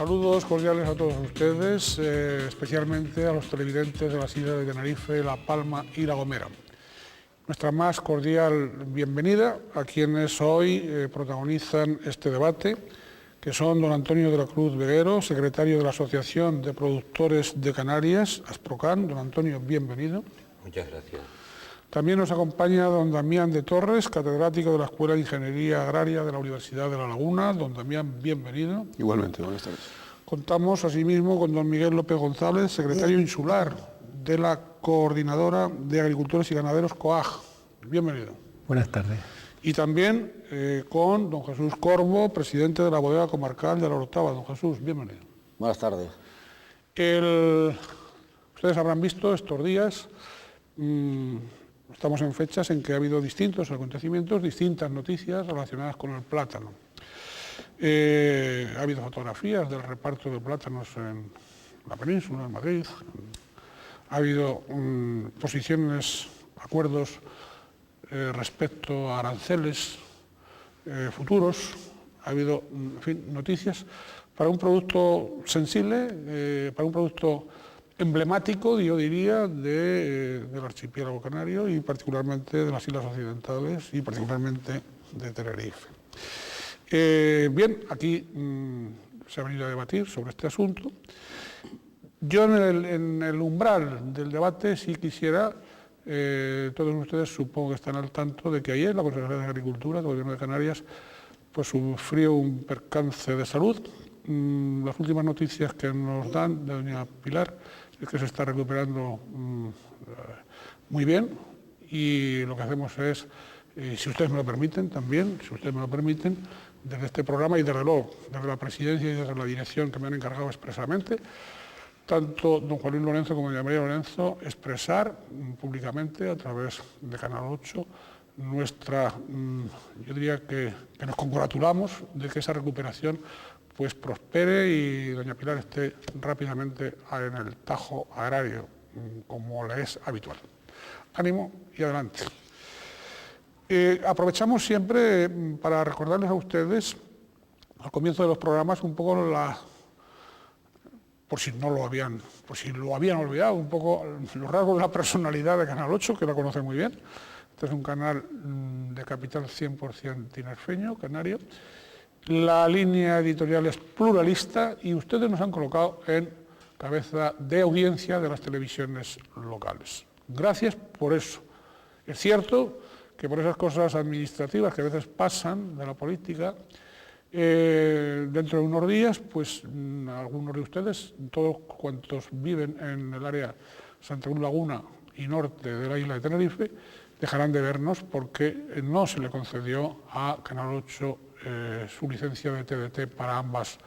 Saludos cordiales a todos ustedes, especialmente a los televidentes de las islas de Tenerife, La Palma y La Gomera. Nuestra más cordial bienvenida a quienes hoy protagonizan este debate, que son don Antonio de la Cruz Veguero, secretario de la Asociación de Productores de Canarias, Asprocan. Don Antonio, bienvenido. Muchas gracias. También nos acompaña don Damián de Torres, catedrático de la Escuela de Ingeniería Agraria de la Universidad de La Laguna. Don Damián, bienvenido. Igualmente, buenas tardes. Contamos asimismo con don Miguel López González, secretario insular de la Coordinadora de Agricultores y Ganaderos, COAG. Bienvenido. Buenas tardes. Y también con don Jesús Corvo, presidente de la Bodega Comarcal de La Orotava. Don Jesús, bienvenido. Buenas tardes. Ustedes habrán visto estos días, estamos en fechas en que ha habido distintos acontecimientos, distintas noticias relacionadas con el plátano. Ha habido fotografías del reparto de plátanos en la península, en Madrid. Ha habido posiciones, acuerdos respecto a aranceles futuros. Ha habido, en fin, noticias para un producto sensible, para un producto emblemático, yo diría, del archipiélago canario y particularmente de las islas occidentales y particularmente de Tenerife. Bien, aquí se ha venido a debatir sobre este asunto. Yo en el umbral del debate sí quisiera, todos ustedes supongo que están al tanto de que ayer la Consejería de Agricultura del Gobierno de Canarias pues sufrió un percance de salud. Las últimas noticias que nos dan de doña Pilar es que se está recuperando muy bien, y lo que hacemos es, si ustedes me lo permiten también, desde este programa y desde luego, desde la presidencia y desde la dirección que me han encargado expresamente, tanto don Juan Luis Lorenzo como doña María Lorenzo, expresar públicamente a través de Canal 8 nuestra, yo diría que nos congratulamos de que esa recuperación pues prospere y doña Pilar esté rápidamente en el tajo agrario, como le es habitual. Ánimo y adelante. Aprovechamos siempre para recordarles a ustedes, al comienzo de los programas, un poco por si lo habían olvidado, un poco los rasgos de la personalidad de Canal 8, que la conoce muy bien. Este es un canal de capital 100% tinerfeño, canario. La línea editorial es pluralista y ustedes nos han colocado en cabeza de audiencia de las televisiones locales. Gracias por eso. Es cierto que por esas cosas administrativas que a veces pasan de la política, dentro de unos días, pues algunos de ustedes, todos cuantos viven en el área Santa Cruz Laguna y norte de la isla de Tenerife, dejarán de vernos porque no se le concedió a Canal 8 su licencia de TDT para ambas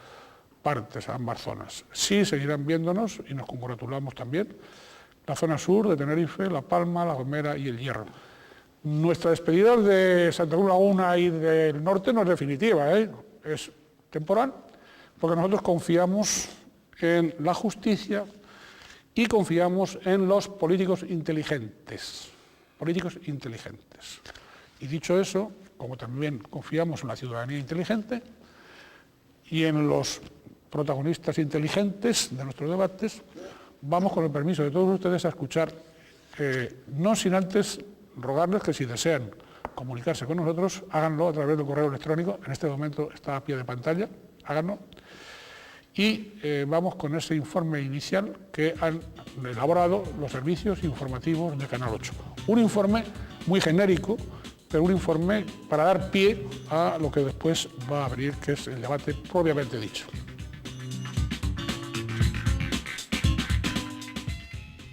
partes, ambas zonas. Sí seguirán viéndonos y nos congratulamos también la zona sur de Tenerife, La Palma, La Gomera y El Hierro. Nuestra despedida de Santa Cruz Laguna y del norte no es definitiva, es temporal, porque nosotros confiamos en la justicia y confiamos en los políticos inteligentes. Y dicho eso, como también confiamos en la ciudadanía inteligente y en los protagonistas inteligentes de nuestros debates, vamos con el permiso de todos ustedes a escuchar, no sin antes rogarles que si desean comunicarse con nosotros, háganlo a través del correo electrónico, en este momento está a pie de pantalla, háganlo, y vamos con ese informe inicial que han elaborado los servicios informativos de Canal 8. Un informe muy genérico, pero un informe para dar pie a lo que después va a abrir, que es el debate propiamente dicho.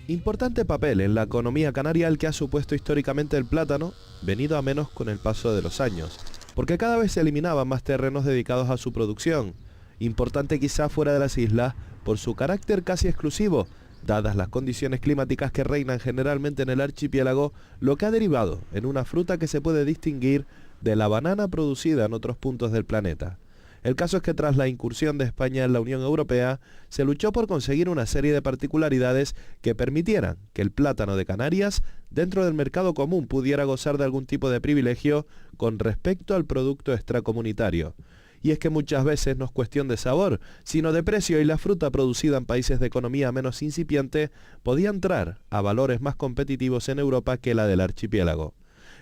Importante papel en la economía canaria el que ha supuesto históricamente el plátano, venido a menos con el paso de los años, porque cada vez se eliminaban más terrenos dedicados a su producción. Importante quizá fuera de las islas por su carácter casi exclusivo, dadas las condiciones climáticas que reinan generalmente en el archipiélago, lo que ha derivado en una fruta que se puede distinguir de la banana producida en otros puntos del planeta. El caso es que tras la incursión de España en la Unión Europea, se luchó por conseguir una serie de particularidades que permitieran que el plátano de Canarias, dentro del mercado común, pudiera gozar de algún tipo de privilegio con respecto al producto extracomunitario. Y es que muchas veces no es cuestión de sabor, sino de precio, y la fruta producida en países de economía menos incipiente podía entrar a valores más competitivos en Europa que la del archipiélago.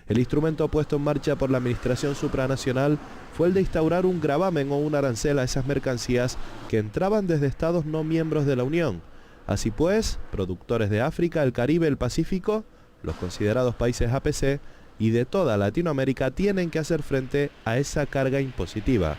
El instrumento puesto en marcha por la Administración Supranacional fue el de instaurar un gravamen o un arancel a esas mercancías que entraban desde estados no miembros de la Unión. Así pues, productores de África, el Caribe, el Pacífico, los considerados países APC y de toda Latinoamérica tienen que hacer frente a esa carga impositiva.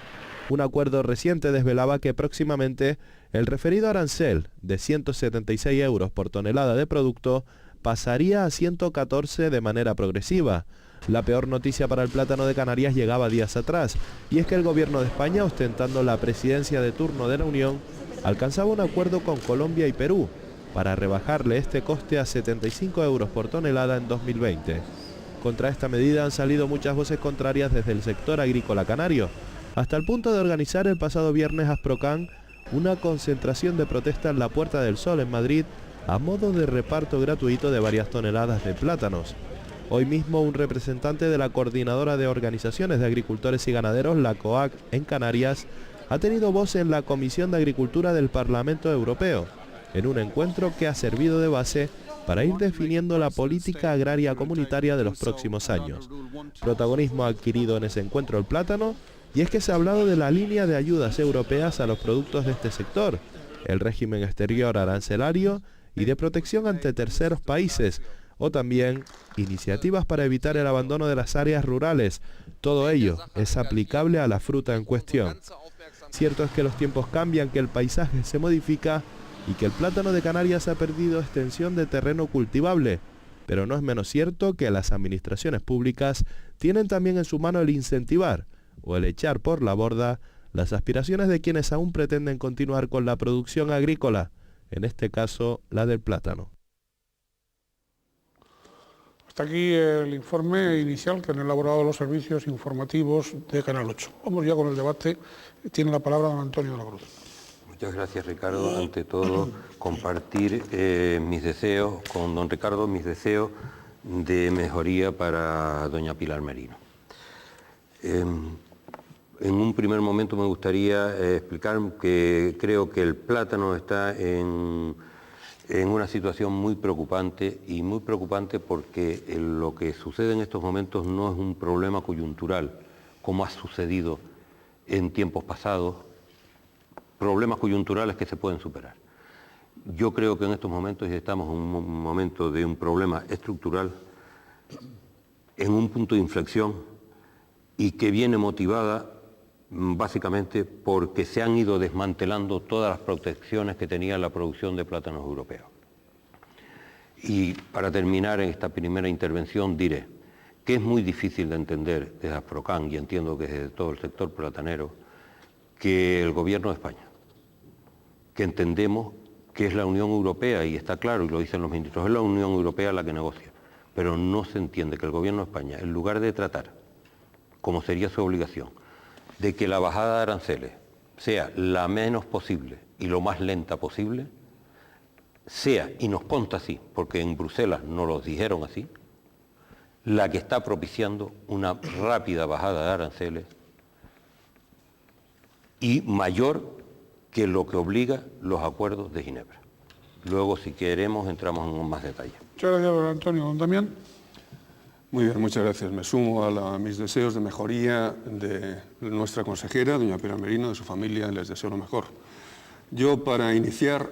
Un acuerdo reciente desvelaba que próximamente el referido arancel de 176 euros por tonelada de producto pasaría a 114 de manera progresiva. La peor noticia para el plátano de Canarias llegaba días atrás, y es que el gobierno de España, ostentando la presidencia de turno de la Unión, alcanzaba un acuerdo con Colombia y Perú para rebajarle este coste a 75 euros por tonelada en 2020. Contra esta medida han salido muchas voces contrarias desde el sector agrícola canario, hasta el punto de organizar el pasado viernes Asprocan una concentración de protesta en la Puerta del Sol en Madrid a modo de reparto gratuito de varias toneladas de plátanos. Hoy mismo un representante de la Coordinadora de Organizaciones de Agricultores y Ganaderos, la COAG, en Canarias, ha tenido voz en la Comisión de Agricultura del Parlamento Europeo, en un encuentro que ha servido de base para ir definiendo la política agraria comunitaria de los próximos años. Protagonismo ha adquirido en ese encuentro el plátano, y es que se ha hablado de la línea de ayudas europeas a los productos de este sector, el régimen exterior arancelario y de protección ante terceros países, o también iniciativas para evitar el abandono de las áreas rurales. Todo ello es aplicable a la fruta en cuestión. Cierto es que los tiempos cambian, que el paisaje se modifica y que el plátano de Canarias ha perdido extensión de terreno cultivable, pero no es menos cierto que las administraciones públicas tienen también en su mano el incentivar o el echar por la borda las aspiraciones de quienes aún pretenden continuar con la producción agrícola, en este caso la del plátano. Hasta aquí el informe inicial que han elaborado los servicios informativos de Canal 8. Vamos ya con el debate. Tiene la palabra don Antonio de la Cruz. Muchas gracias, Ricardo. Ante todo, compartir mis deseos con don Ricardo, mis deseos de mejoría para doña Pilar Merino. En un primer momento me gustaría explicar que creo que el plátano está en una situación muy preocupante, y muy preocupante porque lo que sucede en estos momentos no es un problema coyuntural, como ha sucedido en tiempos pasados, problemas coyunturales que se pueden superar. Yo creo que en estos momentos estamos en un momento de un problema estructural, en un punto de inflexión, y que viene motivada básicamente porque se han ido desmantelando todas las protecciones que tenía la producción de plátanos europeos. Y para terminar en esta primera intervención diré que es muy difícil de entender desde Asprocan, y entiendo que desde todo el sector platanero, que el Gobierno de España, que entendemos que es la Unión Europea, y está claro, y lo dicen los ministros, es la Unión Europea la que negocia, pero no se entiende que el Gobierno de España, en lugar de tratar, como sería su obligación, de que la bajada de aranceles sea la menos posible y lo más lenta posible, sea, y nos consta así, porque en Bruselas nos lo dijeron así, la que está propiciando una rápida bajada de aranceles y mayor que lo que obliga los acuerdos de Ginebra. Luego, si queremos, entramos en más detalle. Muchas gracias, don Antonio. Don Damián. Muy bien, muchas gracias. Me sumo a mis deseos de mejoría de nuestra consejera, doña Pilar Merino, de su familia, les deseo lo mejor. Yo, para iniciar,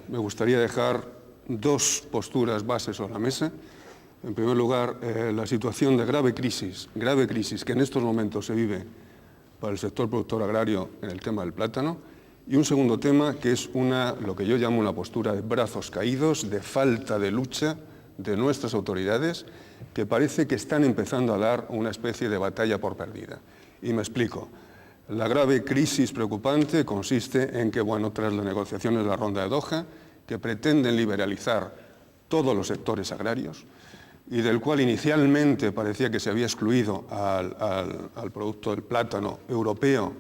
me gustaría dejar dos posturas bases sobre la mesa. En primer lugar, la situación de grave crisis que en estos momentos se vive para el sector productor agrario en el tema del plátano. Y un segundo tema, que es lo que yo llamo una postura de brazos caídos, de falta de lucha de nuestras autoridades, que parece que están empezando a dar una especie de batalla por perdida. Y me explico. La grave crisis preocupante consiste en que, tras las negociaciones de la ronda de Doha, que pretenden liberalizar todos los sectores agrarios, y del cual inicialmente parecía que se había excluido al producto del plátano europeo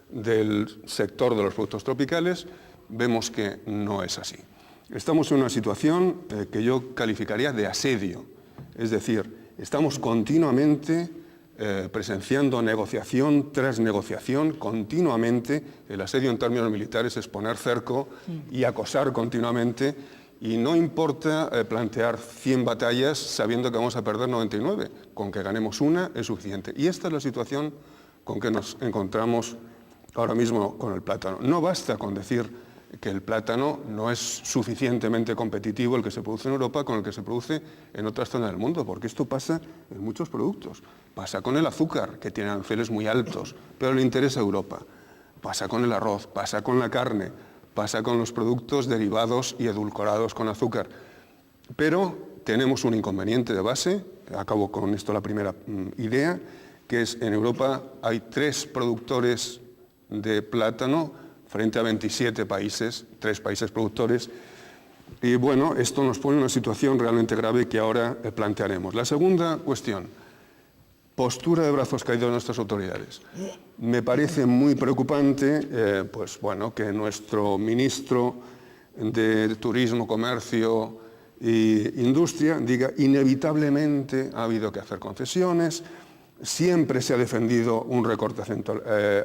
del sector de los productos tropicales, vemos que no es así. Estamos en una situación que yo calificaría de asedio, es decir, estamos continuamente presenciando negociación tras negociación continuamente. El asedio en términos militares es poner cerco y acosar continuamente, y no importa plantear 100 batallas sabiendo que vamos a perder 99, con que ganemos una es suficiente. Y esta es la situación con que nos encontramos ahora mismo con el plátano. No basta con decir que el plátano no es suficientemente competitivo el que se produce en Europa con el que se produce en otras zonas del mundo, porque esto pasa en muchos productos. Pasa con el azúcar, que tiene aranceles muy altos, pero le interesa a Europa. Pasa con el arroz, pasa con la carne, pasa con los productos derivados y edulcorados con azúcar. Pero tenemos un inconveniente de base, acabo con esto la primera idea, que es en Europa hay 3 productores de plátano frente a 27 países, 3 países productores, y bueno, esto nos pone en una situación realmente grave que ahora plantearemos. La segunda cuestión, postura de brazos caídos de nuestras autoridades. Me parece muy preocupante pues, bueno, que nuestro ministro de Turismo, Comercio e Industria diga inevitablemente ha habido que hacer concesiones, siempre se ha defendido un recorte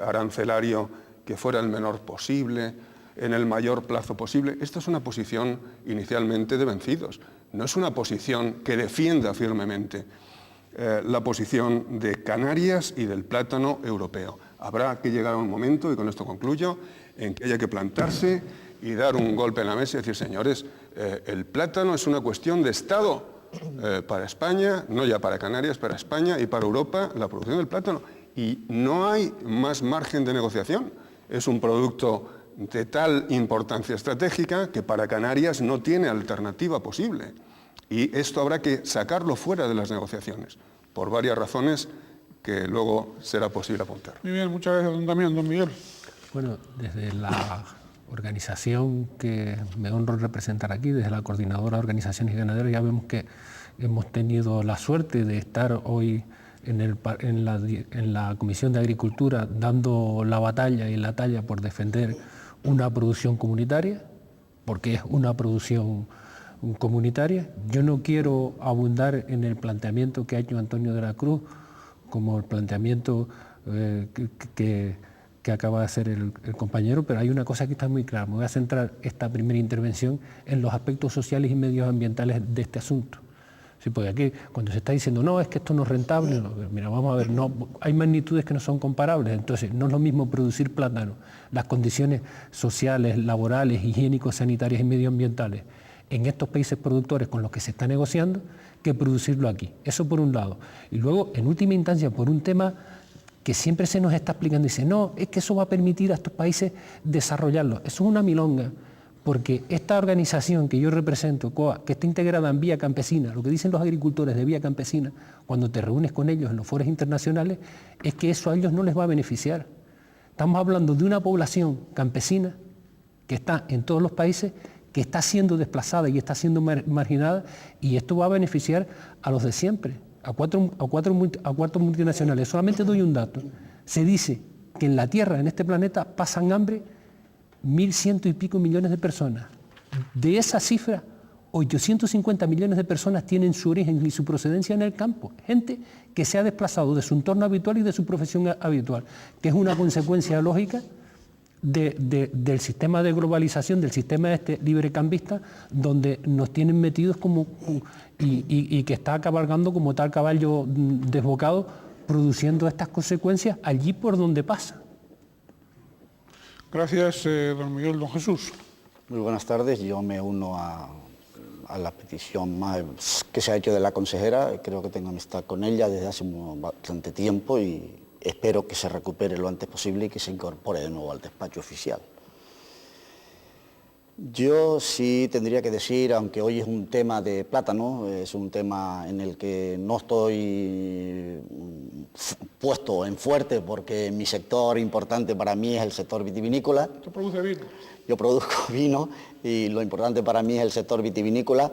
arancelario que fuera el menor posible, en el mayor plazo posible. Esta es una posición inicialmente de vencidos, no es una posición que defienda firmemente la posición de Canarias y del plátano europeo. Habrá que llegar a un momento, y con esto concluyo, en que haya que plantarse y dar un golpe en la mesa y decir, señores, el plátano es una cuestión de Estado para España, no ya para Canarias, para España y para Europa, la producción del plátano. Y no hay más margen de negociación. Es un producto de tal importancia estratégica que para Canarias no tiene alternativa posible. Y esto habrá que sacarlo fuera de las negociaciones, por varias razones que luego será posible apuntar. Muy bien, muchas gracias, don Damián. Don Miguel. Bueno, desde la organización que me honro representar aquí, desde la Coordinadora de Organizaciones Ganaderas, ya vemos que hemos tenido la suerte de estar hoy en la Comisión de Agricultura dando la batalla y la talla por defender una producción comunitaria, porque es una producción comunitaria. Yo no quiero abundar en el planteamiento que ha hecho Antonio de la Cruz, como el planteamiento que acaba de hacer el compañero, pero hay una cosa que está muy clara. Me voy a centrar esta primera intervención en los aspectos sociales y medioambientales de este asunto. Sí, porque aquí, cuando se está diciendo, no, es que esto no es rentable, no, mira, vamos a ver, no, hay magnitudes que no son comparables, entonces no es lo mismo producir plátano, las condiciones sociales, laborales, higiénicos, sanitarias y medioambientales en estos países productores con los que se está negociando, que producirlo aquí. Eso por un lado. Y luego, en última instancia, por un tema que siempre se nos está explicando, dice, no, es que eso va a permitir a estos países desarrollarlo. Eso es una milonga. Porque esta organización que yo represento, COA, que está integrada en Vía Campesina, lo que dicen los agricultores de Vía Campesina, cuando te reúnes con ellos en los foros internacionales, es que eso a ellos no les va a beneficiar. Estamos hablando de una población campesina que está en todos los países, que está siendo desplazada y está siendo marginada, y esto va a beneficiar a los de siempre, a cuatro multinacionales. Solamente doy un dato. Se dice que en la Tierra, en este planeta, pasan hambre 1.100 y pico millones de personas. De esa cifra, 850 millones de personas tienen su origen y su procedencia en el campo. Gente que se ha desplazado de su entorno habitual y de su profesión habitual, que es una consecuencia lógica del sistema de globalización, del sistema librecambista, donde nos tienen metidos como y que está cabalgando como tal caballo desbocado, produciendo estas consecuencias allí por donde pasa. Gracias, don Miguel. Don Jesús. Muy buenas tardes. Yo me uno a la petición que se ha hecho de la consejera. Creo que tengo amistad con ella desde hace bastante tiempo y espero que se recupere lo antes posible y que se incorpore de nuevo al despacho oficial. Yo sí tendría que decir, aunque hoy es un tema de plátano, es un tema en el que no estoy puesto en fuerte porque mi sector importante para mí es el sector vitivinícola. ¿Usted produce vino? Yo produzco vino y lo importante para mí es el sector vitivinícola.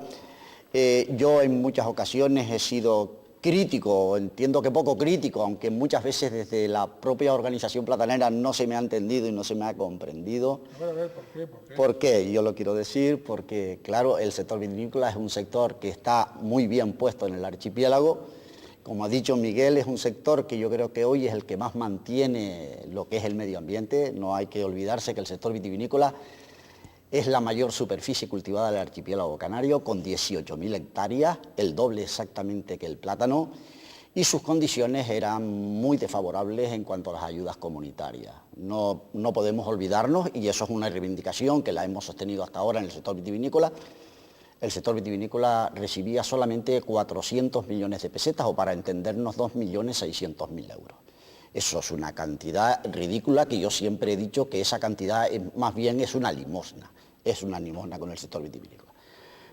Yo en muchas ocasiones he sido crítico, entiendo que poco crítico, aunque muchas veces desde la propia organización platanera no se me ha entendido y no se me ha comprendido. A ver, ¿por qué? ¿Por qué? Yo lo quiero decir porque, claro, el sector vitivinícola es un sector que está muy bien puesto en el archipiélago, Como ha dicho Miguel, es un sector que yo creo que hoy es el que más mantiene lo que es el medio ambiente. No hay que olvidarse que el sector vitivinícola es la mayor superficie cultivada del archipiélago canario, con 18.000 hectáreas, el doble exactamente que el plátano, y sus condiciones eran muy desfavorables en cuanto a las ayudas comunitarias. No podemos olvidarnos, y eso es una reivindicación que la hemos sostenido hasta ahora en el sector vitivinícola. El sector vitivinícola recibía solamente 400 millones de pesetas, o para entendernos 2.600.000 euros. Eso es una cantidad ridícula, que yo siempre he dicho que esa cantidad más bien es una limosna con el sector vitivinícola.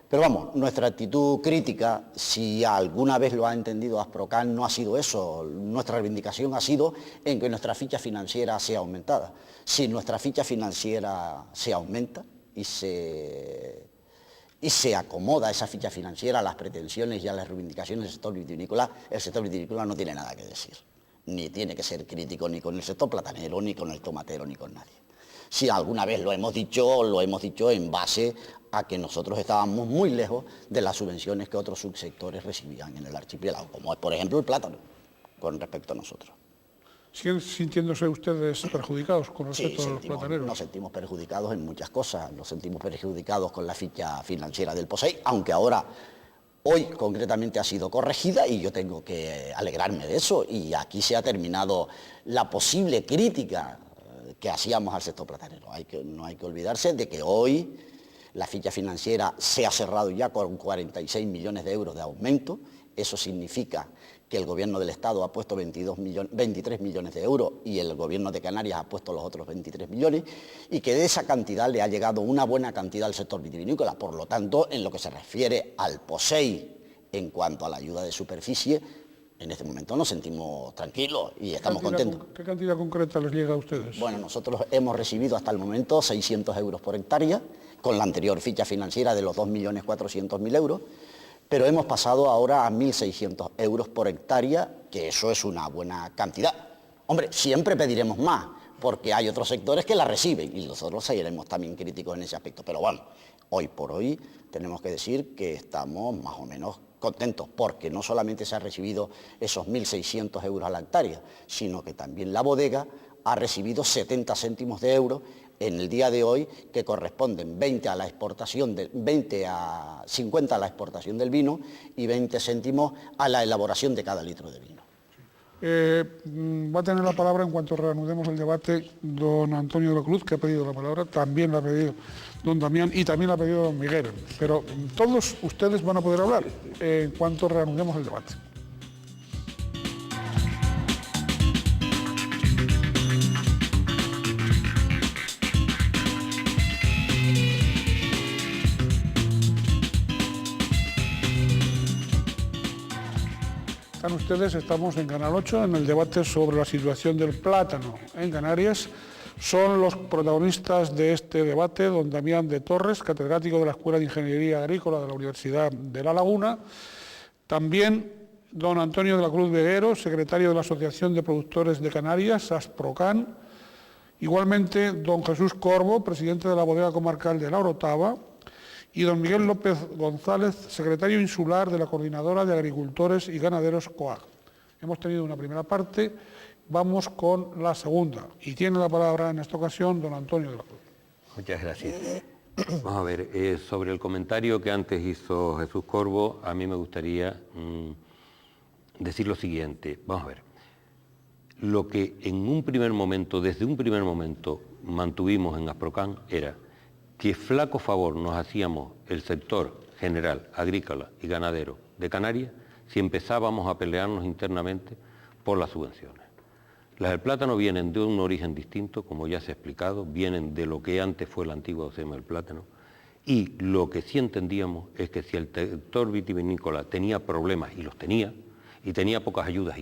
Pero vamos, nuestra actitud crítica, si alguna vez lo ha entendido Asprocan, no ha sido eso. Nuestra reivindicación ha sido en que nuestra ficha financiera sea aumentada. Si nuestra ficha financiera se aumenta y se acomoda esa ficha financiera a las pretensiones y a las reivindicaciones del sector vitivinícola, el sector vitivinícola no tiene nada que decir. Ni tiene que ser crítico ni con el sector platanero, ni con el tomatero, ni con nadie. Si alguna vez lo hemos dicho en base a que nosotros estábamos muy lejos de las subvenciones que otros subsectores recibían en el archipiélago, como es, por ejemplo, el plátano, con respecto a nosotros. ¿Siguen sintiéndose ustedes perjudicados con respecto a los plataneros? Nos sentimos perjudicados en muchas cosas. Nos sentimos perjudicados con la ficha financiera del POSEI, aunque ahora, hoy concretamente, ha sido corregida, y yo tengo que alegrarme de eso. Y aquí se ha terminado la posible crítica que hacíamos al sector platanero. No hay que olvidarse de que hoy la ficha financiera se ha cerrado ya con 46 millones de euros de aumento. Eso significa que el Gobierno del Estado ha puesto 23 millones de euros y el Gobierno de Canarias ha puesto los otros 23 millones, y que de esa cantidad le ha llegado una buena cantidad al sector vitivinícola. Por lo tanto, en lo que se refiere al POSEI, en cuanto a la ayuda de superficie, en este momento nos sentimos tranquilos y estamos contentos. ¿Qué cantidad concreta les llega a ustedes? Bueno, nosotros hemos recibido hasta el momento 600 euros por hectárea, con la anterior ficha financiera de los 2.400.000 euros, pero hemos pasado ahora a 1.600 euros por hectárea, que eso es una buena cantidad. Hombre, siempre pediremos más, porque hay otros sectores que la reciben, y nosotros seguiremos también críticos en ese aspecto. Pero bueno, hoy por hoy tenemos que decir que estamos más o menos contentos, porque no solamente se ha recibido esos 1.600 euros a la hectárea, sino que también la bodega ha recibido 70 céntimos de euro en el día de hoy, que corresponden 50 a la exportación del vino y 20 céntimos a la elaboración de cada litro de vino. Va a tener la palabra, en cuanto reanudemos el debate, don Antonio de la Cruz, que ha pedido la palabra. También la ha pedido don Damián y también la ha pedido don Miguel. Pero todos ustedes van a poder hablar en cuanto reanudemos el debate. Estamos en Canal 8 en el debate sobre la situación del plátano en Canarias. Son los protagonistas de este debate don Damián de Torres, catedrático de la Escuela de Ingeniería Agrícola de la Universidad de La Laguna. También don Antonio de la Cruz Veguero, secretario de la Asociación de Productores de Canarias, Asprocan. Igualmente don Jesús Corbo, presidente de la Bodega Comarcal de La Orotava. Y don Miguel López González, secretario insular de la Coordinadora de Agricultores y Ganaderos COAG. Hemos tenido una primera parte, vamos con la segunda. Y tiene la palabra en esta ocasión don Antonio de la Cruz. Muchas gracias. Vamos a ver, sobre el comentario que antes hizo Jesús Corbo, a mí me gustaría decir lo siguiente. Vamos a ver, lo que en un primer momento, desde un primer momento, mantuvimos en Asprocan era que flaco favor nos hacíamos el sector general, agrícola y ganadero de Canarias si empezábamos a pelearnos internamente por las subvenciones. Las del plátano vienen de un origen distinto, como ya se ha explicado, vienen de lo que antes fue la antigua OCEMA del plátano, y lo que sí entendíamos es que si el sector vitivinícola tenía problemas, y los tenía, y tenía pocas ayudas,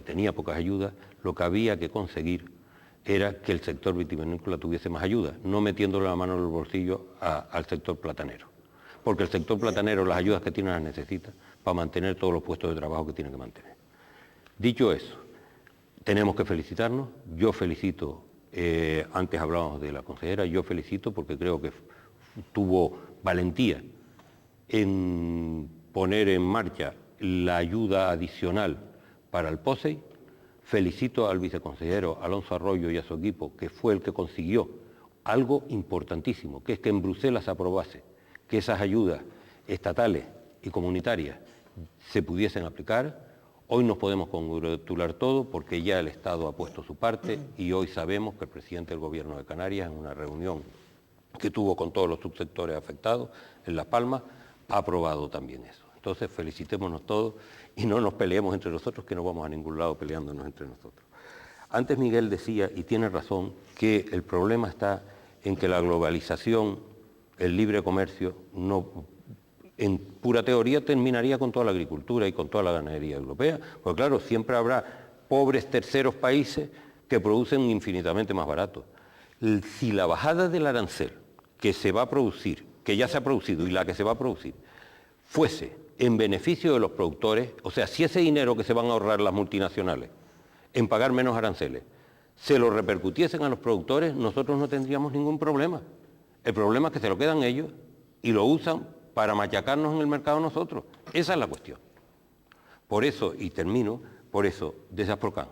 lo que había que conseguir era que el sector vitivinícola tuviese más ayuda, no metiéndole la mano en el bolsillo al sector platanero. Porque el sector platanero las ayudas que tiene las necesita para mantener todos los puestos de trabajo que tiene que mantener. Dicho eso, tenemos que felicitarnos. Yo felicito, antes hablábamos de la consejera, yo felicito porque creo que tuvo valentía en poner en marcha la ayuda adicional para el POSEI. Felicito al viceconsejero Alonso Arroyo y a su equipo, que fue el que consiguió algo importantísimo, que es que en Bruselas se aprobase que esas ayudas estatales y comunitarias se pudiesen aplicar. Hoy nos podemos congratular todos porque ya el Estado ha puesto su parte y hoy sabemos que el presidente del Gobierno de Canarias, en una reunión que tuvo con todos los subsectores afectados en Las Palmas, ha aprobado también eso. Entonces felicitémonos todos y no nos peleemos entre nosotros, que no vamos a ningún lado peleándonos entre nosotros. Antes Miguel decía, y tiene razón, que el problema está en que la globalización, el libre comercio, en pura teoría terminaría con toda la agricultura y con toda la ganadería europea, porque claro, siempre habrá pobres terceros países que producen infinitamente más barato. Si la bajada del arancel que se va a producir, que ya se ha producido y la que se va a producir, fuese en beneficio de los productores, o sea, si ese dinero que se van a ahorrar las multinacionales en pagar menos aranceles, se lo repercutiesen a los productores, nosotros no tendríamos ningún problema. El problema es que se lo quedan ellos y lo usan para machacarnos en el mercado nosotros. Esa es la cuestión. Por eso, y termino, por eso, desde Asprocan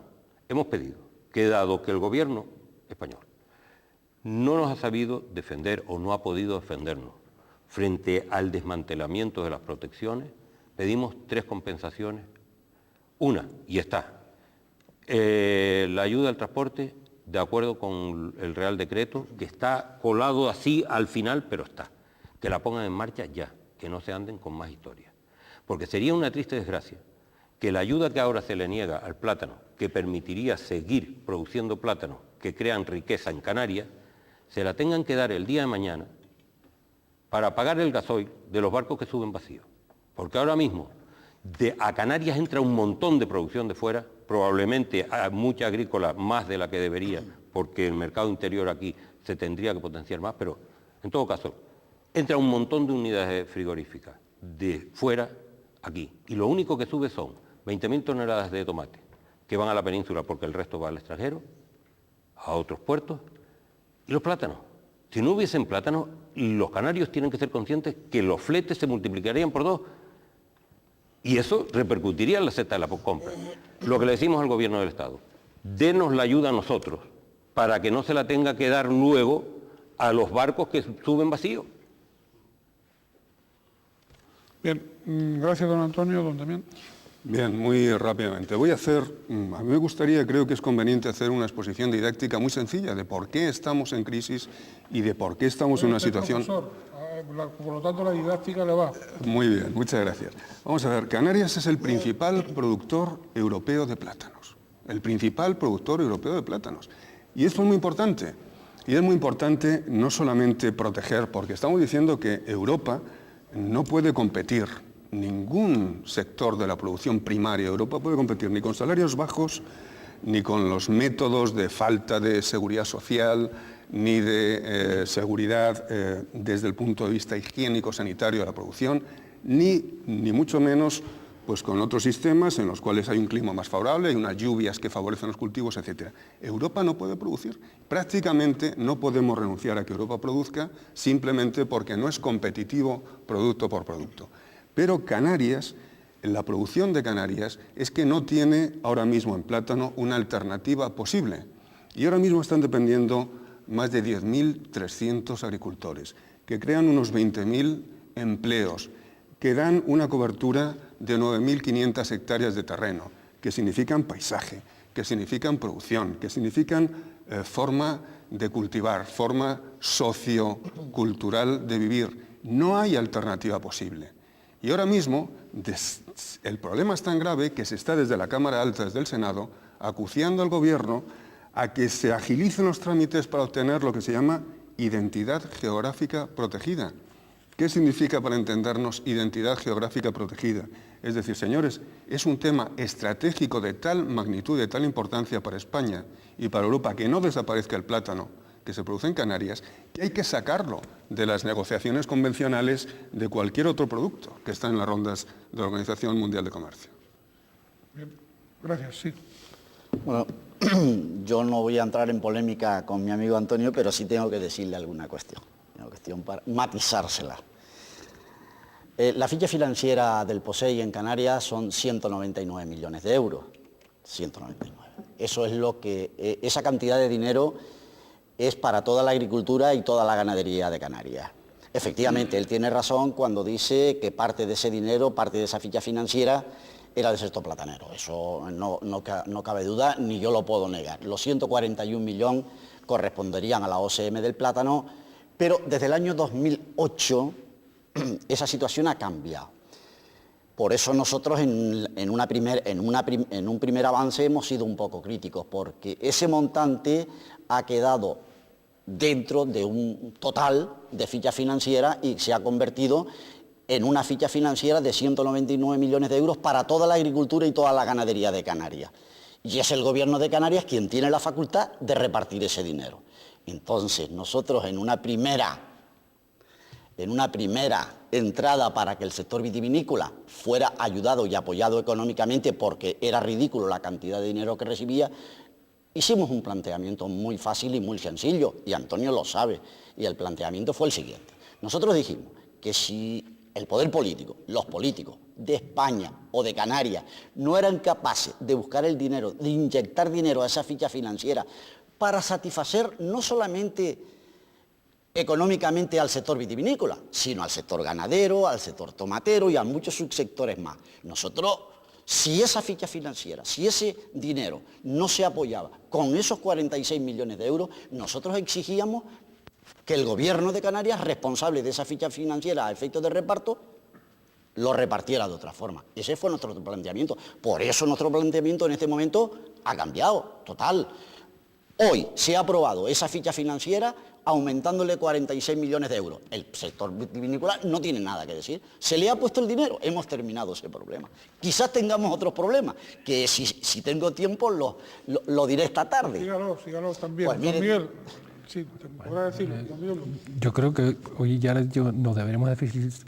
hemos pedido que, dado que el gobierno español no nos ha sabido defender o no ha podido defendernos frente al desmantelamiento de las protecciones, pedimos 3 compensaciones. Una, y está, la ayuda al transporte, de acuerdo con el Real Decreto, que está colado así al final, pero está. Que la pongan en marcha ya, que no se anden con más historias. Porque sería una triste desgracia que la ayuda que ahora se le niega al plátano, que permitiría seguir produciendo plátanos que crean riqueza en Canarias, se la tengan que dar el día de mañana para pagar el gasoil de los barcos que suben vacíos. Porque ahora mismo a Canarias entra un montón de producción de fuera, probablemente a mucha agrícola, más de la que debería, porque el mercado interior aquí se tendría que potenciar más, pero en todo caso, entra un montón de unidades frigoríficas de fuera aquí. Y lo único que sube son 20.000 toneladas de tomate, que van a la península porque el resto va al extranjero, a otros puertos, y los plátanos. Si no hubiesen plátanos, los canarios tienen que ser conscientes que los fletes se multiplicarían por 2. Y eso repercutiría en la cesta de la compra. Lo que le decimos al gobierno del Estado, denos la ayuda a nosotros, para que no se la tenga que dar luego a los barcos que suben vacíos. Bien, gracias don Antonio, don Damián. Bien, muy rápidamente. Voy a hacer, a mí me gustaría, creo que es conveniente hacer una exposición didáctica muy sencilla de por qué estamos en crisis y de por qué estamos en una situación... Profesor, por lo tanto la didáctica le va. Muy bien, muchas gracias. Vamos a ver, Canarias es el principal productor europeo de plátanos. El principal productor europeo de plátanos. Y esto es muy importante. Y es muy importante no solamente proteger, porque estamos diciendo que Europa no puede competir, ningún sector de la producción primaria de Europa puede competir ni con salarios bajos, ni con los métodos de falta de seguridad social, ni de seguridad desde el punto de vista higiénico-sanitario de la producción, ni mucho menos pues, con otros sistemas en los cuales hay un clima más favorable, hay unas lluvias que favorecen los cultivos, etc. Europa no puede producir. Prácticamente no podemos renunciar a que Europa produzca simplemente porque no es competitivo producto por producto. Pero Canarias, la producción de Canarias, es que no tiene ahora mismo en plátano una alternativa posible. Y ahora mismo están dependiendo más de 10.300 agricultores, que crean unos 20.000 empleos, que dan una cobertura de 9.500 hectáreas de terreno, que significan paisaje, que significan producción, que significan forma de cultivar, forma sociocultural de vivir. No hay alternativa posible. Y ahora mismo el problema es tan grave que se está desde la Cámara Alta, desde el Senado, acuciando al Gobierno a que se agilicen los trámites para obtener lo que se llama identidad geográfica protegida. ¿Qué significa, para entendernos, identidad geográfica protegida? Es decir, señores, es un tema estratégico de tal magnitud, de tal importancia para España y para Europa, que no desaparezca el plátano que se produce en Canarias, que hay que sacarlo de las negociaciones convencionales de cualquier otro producto que está en las rondas de la Organización Mundial de Comercio. Bien, gracias, sí. Bueno, yo no voy a entrar en polémica con mi amigo Antonio, pero sí tengo que decirle alguna cuestión. Una cuestión para matizársela. La ficha financiera del POSEI en Canarias son 199 millones de euros. 199. Eso es lo que, esa cantidad de dinero es para toda la agricultura y toda la ganadería de Canarias. Efectivamente, él tiene razón cuando dice que parte de ese dinero, parte de esa ficha financiera, era del sector platanero. Eso no cabe duda, ni yo lo puedo negar. Los 141 millones corresponderían a la OCM del plátano, pero desde el año 2008 esa situación ha cambiado. Por eso nosotros en un primer avance hemos sido un poco críticos, porque ese montante ha quedado dentro de un total de ficha financiera y se ha convertido en una ficha financiera de 199 millones de euros para toda la agricultura y toda la ganadería de Canarias. Y es el Gobierno de Canarias quien tiene la facultad de repartir ese dinero. Entonces, nosotros en una primera entrada para que el sector vitivinícola fuera ayudado y apoyado económicamente, porque era ridículo la cantidad de dinero que recibía, hicimos un planteamiento muy fácil y muy sencillo, y Antonio lo sabe, y el planteamiento fue el siguiente. Nosotros dijimos que si el poder político, los políticos de España o de Canarias no eran capaces de buscar el dinero, de inyectar dinero a esa ficha financiera para satisfacer no solamente económicamente al sector vitivinícola, sino al sector ganadero, al sector tomatero y a muchos subsectores más. Nosotros, si esa ficha financiera, si ese dinero no se apoyaba con esos 46 millones de euros, nosotros exigíamos que el Gobierno de Canarias, responsable de esa ficha financiera a efectos de reparto, lo repartiera de otra forma. Ese fue nuestro planteamiento. Por eso nuestro planteamiento en este momento ha cambiado, total. Hoy se ha aprobado esa ficha financiera aumentándole 46 millones de euros. El sector vitivinícola no tiene nada que decir. Se le ha puesto el dinero, hemos terminado ese problema. Quizás tengamos otros problemas, que si tengo tiempo lo diré esta tarde. Sígalo también. Pues mire, Miguel, sí, podrá decirlo. Yo creo que hoy ya nos deberemos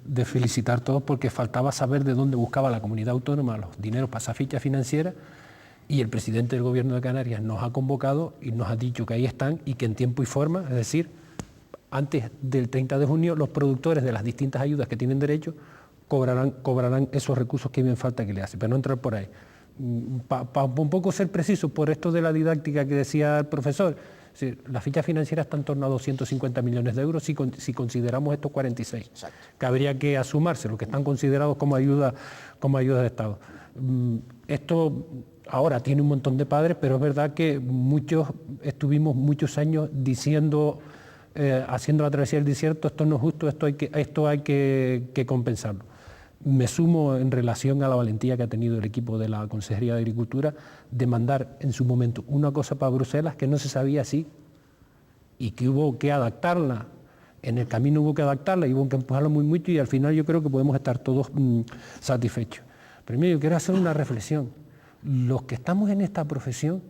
de felicitar todos, porque faltaba saber de dónde buscaba la comunidad autónoma los dineros para esa ficha financiera, y el presidente del Gobierno de Canarias nos ha convocado y nos ha dicho que ahí están y que en tiempo y forma, es decir, antes del 30 de junio, los productores de las distintas ayudas que tienen derecho cobrarán esos recursos que bien falta que le hace, pero no entrar por ahí. Para un poco ser preciso, por esto de la didáctica que decía el profesor, sí, la ficha financiera está en torno a 250 millones de euros si consideramos estos 46. Exacto. Que habría que asumarse, los que están considerados como ayuda de Estado. Esto ahora tiene un montón de padres, pero es verdad que estuvimos muchos años diciendo, haciendo la travesía del desierto, esto no es justo, esto hay que compensarlo. Me sumo en relación a la valentía que ha tenido el equipo de la Consejería de Agricultura de mandar en su momento una cosa para Bruselas que no se sabía así y que hubo que adaptarla. En el camino hubo que adaptarla y hubo que empujarla muy mucho, y al final yo creo que podemos estar todos satisfechos. Primero, yo quiero hacer una reflexión. Los que estamos en esta profesión,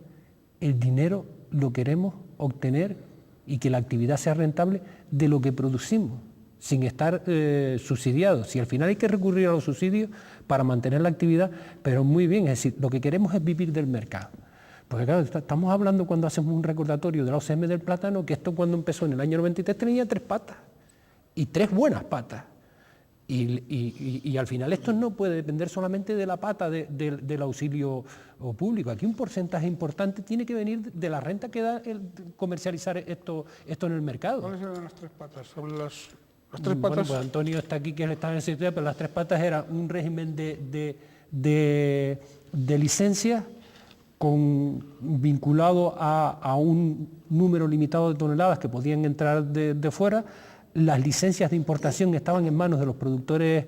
el dinero lo queremos obtener y que la actividad sea rentable de lo que producimos, sin estar subsidiados. Si al final hay que recurrir a los subsidios para mantener la actividad, pero muy bien, es decir, lo que queremos es vivir del mercado. Porque claro, estamos hablando, cuando hacemos un recordatorio de la OCM del plátano, que esto cuando empezó en el año 93 tenía 3 patas, y 3 buenas patas. Y al final esto no puede depender solamente de la pata del auxilio público. Aquí un porcentaje importante tiene que venir de la renta que da el comercializar esto en el mercado. ¿Cuáles eran las 3 patas? Sobre las 3 patas. Bueno, pues Antonio está aquí, que está en el sector, pero las 3 patas era un régimen de licencias vinculado a un número limitado de toneladas que podían entrar de fuera. Las licencias de importación estaban en manos de los productores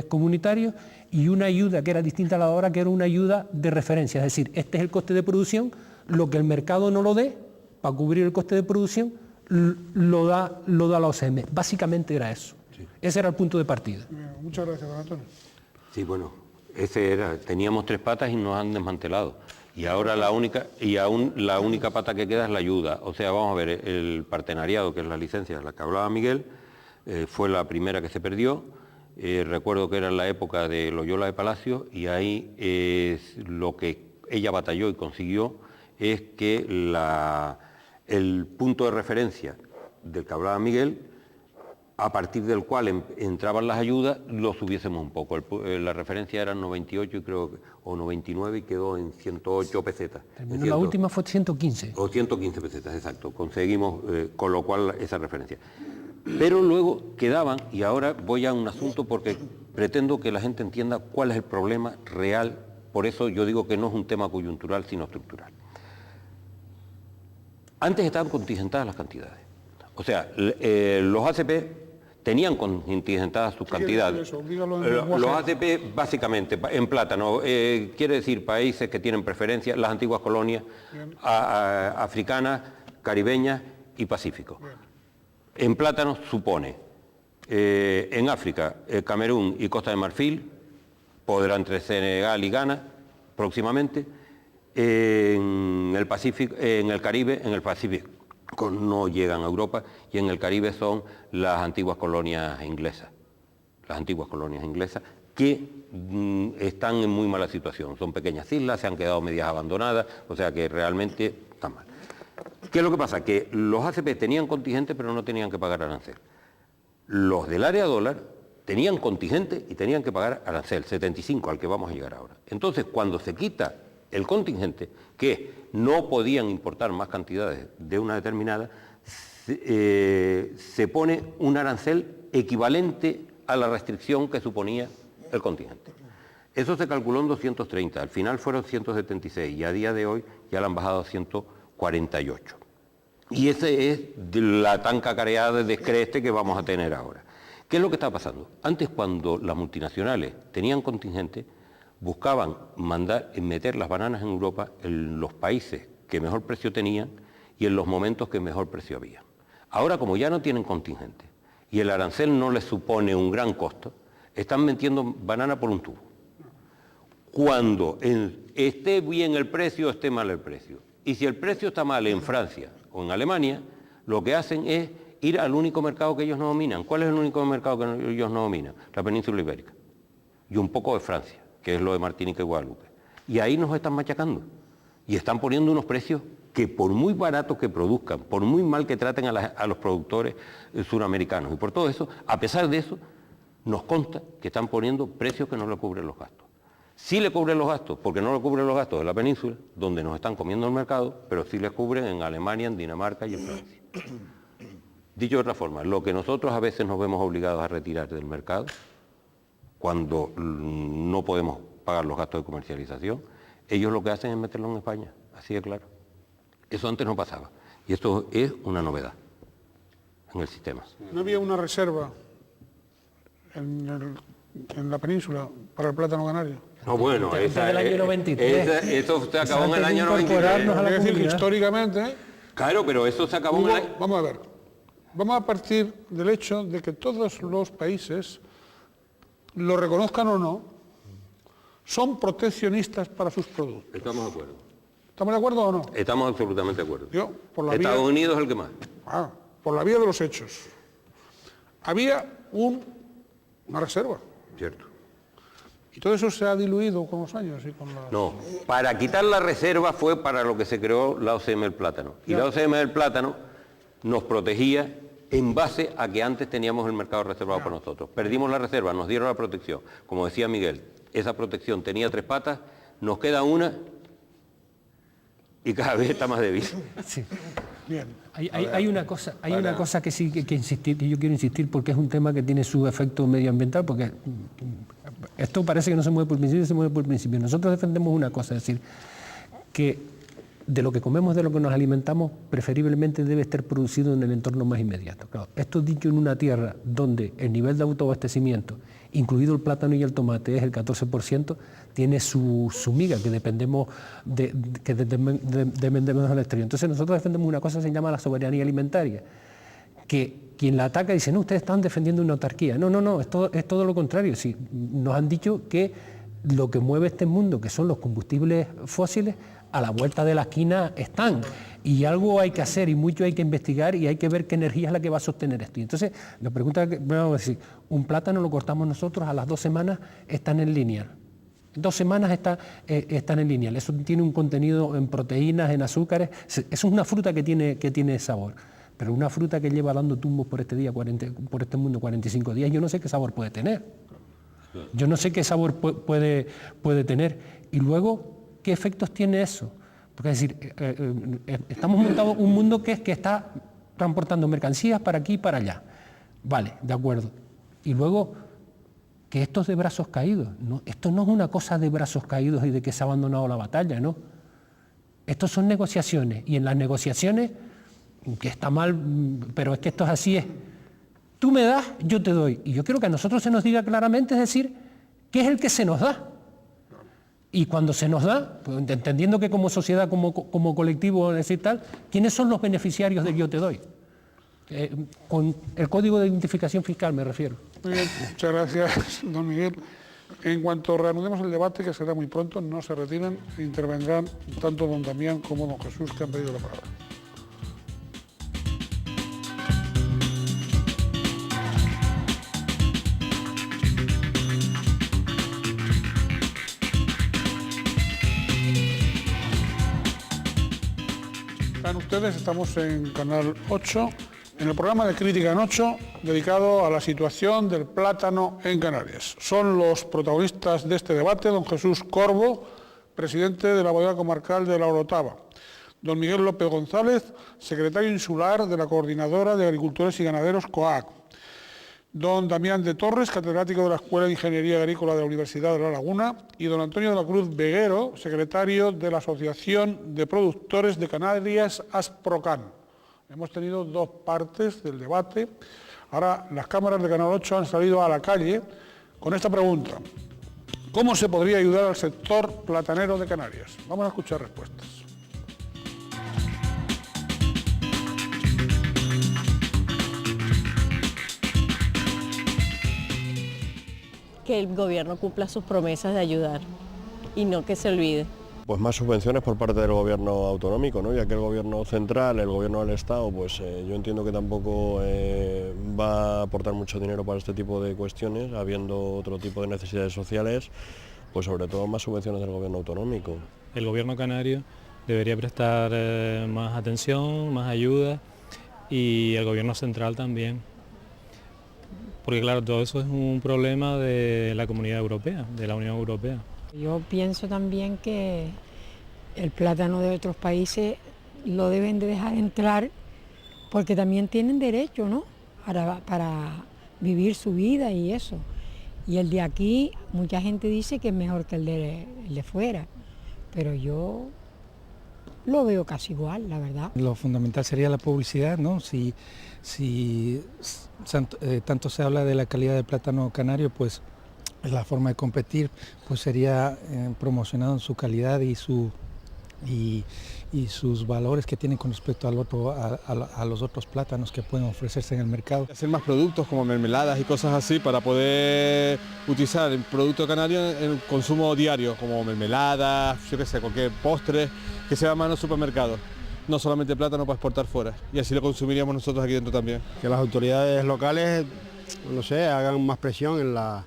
comunitarios, y una ayuda que era distinta a la de ahora, que era una ayuda de referencia, es decir, este es el coste de producción, lo que el mercado no lo dé, para cubrir el coste de producción, lo da la OCM. Básicamente era eso. Sí. Ese era el punto de partida. Muchas gracias, don Antonio. Sí, bueno, teníamos 3 patas y nos han desmantelado. Y ahora la única pata que queda es la ayuda. O sea, vamos a ver, el partenariado, que es la licencia de la que hablaba Miguel, fue la primera que se perdió. Recuerdo que era en la época de Loyola de Palacio, y ahí lo que ella batalló y consiguió es que el punto de referencia del que hablaba Miguel a partir del cual entraban las ayudas, lo subiésemos un poco. La referencia era 98 y creo, o 99 y quedó en 108 pesetas. La última fue 115. O 115 pesetas, exacto. Conseguimos, con lo cual, esa referencia. Pero luego quedaban, y ahora voy a un asunto porque pretendo que la gente entienda cuál es el problema real, por eso yo digo que no es un tema coyuntural, sino estructural. Antes estaban contingentadas las cantidades. O sea, los ACP tenían contingentadas sus cantidades. Los ACP, básicamente, en plátano, quiere decir países que tienen preferencia, las antiguas colonias africanas, caribeñas y Pacífico. En plátano supone, en África, Camerún y Costa de Marfil, podrá entre Senegal y Ghana, próximamente. En el Pacífico, en el Caribe, en el Pacífico no llegan a Europa, y en el Caribe son las antiguas colonias inglesas. Las antiguas colonias inglesas que están en muy mala situación. Son pequeñas islas, se han quedado medias abandonadas, o sea que realmente están mal. ¿Qué es lo que pasa? Que los ACP tenían contingente pero no tenían que pagar arancel. Los del área dólar tenían contingente y tenían que pagar arancel, 75, al que vamos a llegar ahora. Entonces, cuando se quita el contingente, que no podían importar más cantidades de una determinada, se pone un arancel equivalente a la restricción que suponía el contingente. Eso se calculó en 230, al final fueron 176 y a día de hoy ya la han bajado a 148. Y ese es la tan cacareada de descreste que vamos a tener ahora. ¿Qué es lo que está pasando? Antes, cuando las multinacionales tenían contingente, buscaban meter las bananas en Europa en los países que mejor precio tenían y en los momentos que mejor precio había. Ahora, como ya no tienen contingente y el arancel no les supone un gran costo, están metiendo banana por un tubo. Cuando esté bien el precio, esté mal el precio. Y si el precio está mal en Francia o en Alemania, lo que hacen es ir al único mercado que ellos no dominan. ¿Cuál es el único mercado que ellos no dominan? La península ibérica. Y un poco de Francia, que es lo de Martinica y Guadalupe. Y ahí nos están machacando. Y están poniendo unos precios que por muy baratos que produzcan, por muy mal que traten a los productores suramericanos, y por todo eso, a pesar de eso, nos consta que están poniendo precios que no le cubren los gastos. Sí le cubren los gastos, porque no le cubren los gastos de la península, donde nos están comiendo el mercado, pero sí les cubren en Alemania, en Dinamarca y en Francia. Dicho de otra forma, lo que nosotros a veces nos vemos obligados a retirar del mercado, cuando no podemos pagar los gastos de comercialización, ellos lo que hacen es meterlo en España, así de claro. Eso antes no pasaba, y esto es una novedad en el sistema. ¿No había una reserva en la península para el plátano canario? No, bueno, desde el año 93. Eso se acabó en el año incorporarnos 93. a la Es decir, que comunidad. históricamente... Claro, pero eso se acabó en el año... Vamos a ver, vamos a partir del hecho de que todos los países, lo reconozcan o no, son proteccionistas para sus productos. Estamos de acuerdo. ¿Estamos de acuerdo o no? Estamos absolutamente de acuerdo. Yo, por la Estados vía, Unidos es el que más. por la vía de los hechos. Había una reserva. Cierto. Y todo eso se ha diluido con los años y con la... No, para quitar la reserva fue para lo que se creó la OCM del plátano. Y la OCM del plátano nos protegía en base a que antes teníamos el mercado reservado para nosotros. Perdimos la reserva, nos dieron la protección. Como decía Miguel, esa protección tenía 3 patas, nos queda una y cada vez está más débil. Sí. Bien. Hay una cosa que sí que insistir, que yo quiero insistir, porque es un tema que tiene su efecto medioambiental, porque esto parece que no se mueve por el principio, se mueve por el principio. Nosotros defendemos una cosa, es decir, que de lo que comemos, de lo que nos alimentamos, preferiblemente debe estar producido en el entorno más inmediato. Claro, esto dicho en una tierra donde el nivel de autoabastecimiento, incluido el plátano y el tomate, es el 14%, tiene su miga, que dependemos dependemos del exterior. Entonces nosotros defendemos una cosa que se llama la soberanía alimentaria, que quien la ataca dice, no, ustedes están defendiendo una autarquía. No, es todo lo contrario. Sí, nos han dicho que lo que mueve este mundo, que son los combustibles fósiles, a la vuelta de la esquina están, y algo hay que hacer y mucho hay que investigar y hay que ver qué energía es la que va a sostener esto. Y entonces, la pregunta que vamos a decir, un plátano lo cortamos nosotros, a las 2 semanas están en lineal. 2 semanas están en lineal. Eso tiene un contenido en proteínas, en azúcares. Eso es una fruta que tiene sabor. pero una fruta que lleva dando tumbos por este mundo 45 días, yo no sé qué sabor puede tener. Yo no sé qué sabor puede tener. Y luego, ¿qué efectos tiene eso? Porque es decir, estamos montando un mundo que está transportando mercancías para aquí y para allá. Vale, de acuerdo. Y luego, que esto es de brazos caídos. No, esto no es una cosa de brazos caídos y de que se ha abandonado la batalla, ¿no? Estos son negociaciones, y en las negociaciones, que está mal, pero es que esto es así, es, tú me das, yo te doy. Y yo quiero que a nosotros se nos diga claramente, es decir, ¿qué es el que se nos da? Y cuando se nos da, pues, entendiendo que como sociedad, como colectivo, es decir, tal, ¿quiénes son los beneficiarios del yo te doy? Con el código de identificación fiscal me refiero. Muy bien, muchas gracias, don Miguel. En cuanto reanudemos el debate, que será muy pronto, no se retiren, intervendrán tanto don Damián como don Jesús, que han pedido la palabra. Están ustedes, estamos en Canal 8, en el programa de Crítica en 8, dedicado a la situación del plátano en Canarias. Son los protagonistas de este debate don Jesús Corbo, presidente de la Bodega Comarcal de La Orotava, don Miguel López González, secretario insular de la Coordinadora de Agricultores y Ganaderos COAG, don Damián de Torres, catedrático de la Escuela de Ingeniería Agrícola de la Universidad de La Laguna, y don Antonio de la Cruz Veguero, secretario de la Asociación de Productores de Canarias, ASPROCAN. Hemos tenido dos partes del debate. Ahora las cámaras de Canal 8 han salido a la calle con esta pregunta: ¿cómo se podría ayudar al sector platanero de Canarias? Vamos a escuchar respuestas. Que el gobierno cumpla sus promesas de ayudar y no que se olvide. Pues más subvenciones por parte del gobierno autonómico, ¿no? Ya que el gobierno central, el gobierno del Estado, pues yo entiendo que tampoco va a aportar mucho dinero para este tipo de cuestiones, habiendo otro tipo de necesidades sociales, pues sobre todo más subvenciones del gobierno autonómico. El gobierno canario debería prestar más atención, más ayuda, y el gobierno central también. Porque claro, todo eso es un problema de la Comunidad Europea, de la Unión Europea. Yo pienso también que el plátano de otros países lo deben de dejar entrar porque también tienen derecho, ¿no? Para vivir su vida y eso. Y el de aquí, mucha gente dice que es mejor que el de fuera, pero yo lo veo casi igual, la verdad. Lo fundamental sería la publicidad, ¿no? Si tanto se habla de la calidad del plátano canario, pues la forma de competir pues sería promocionando su calidad y sus valores que tienen con respecto a los otros plátanos que pueden ofrecerse en el mercado. Hacer más productos como mermeladas y cosas así para poder utilizar el producto canario en el consumo diario, como mermeladas, yo qué sé, cualquier postre que se va más en los supermercados. No solamente plátano para exportar fuera, y así lo consumiríamos nosotros aquí dentro también. Que las autoridades locales, no sé, hagan más presión en las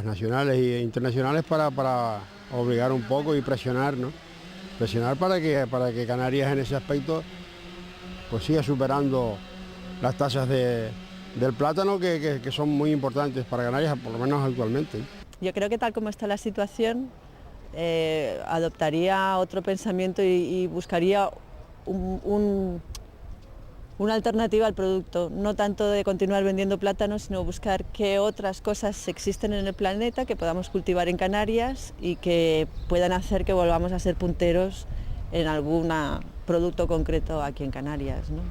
nacionales e internacionales para obligar un poco y presionar, ¿no? Presionar para que Canarias en ese aspecto pues siga superando las tasas del plátano que son muy importantes para Canarias, por lo menos actualmente. Yo creo que tal como está la situación, adoptaría otro pensamiento y buscaría una alternativa al producto, no tanto de continuar vendiendo plátanos, sino buscar qué otras cosas existen en el planeta que podamos cultivar en Canarias y que puedan hacer que volvamos a ser punteros en algún producto concreto aquí en Canarias, ¿no?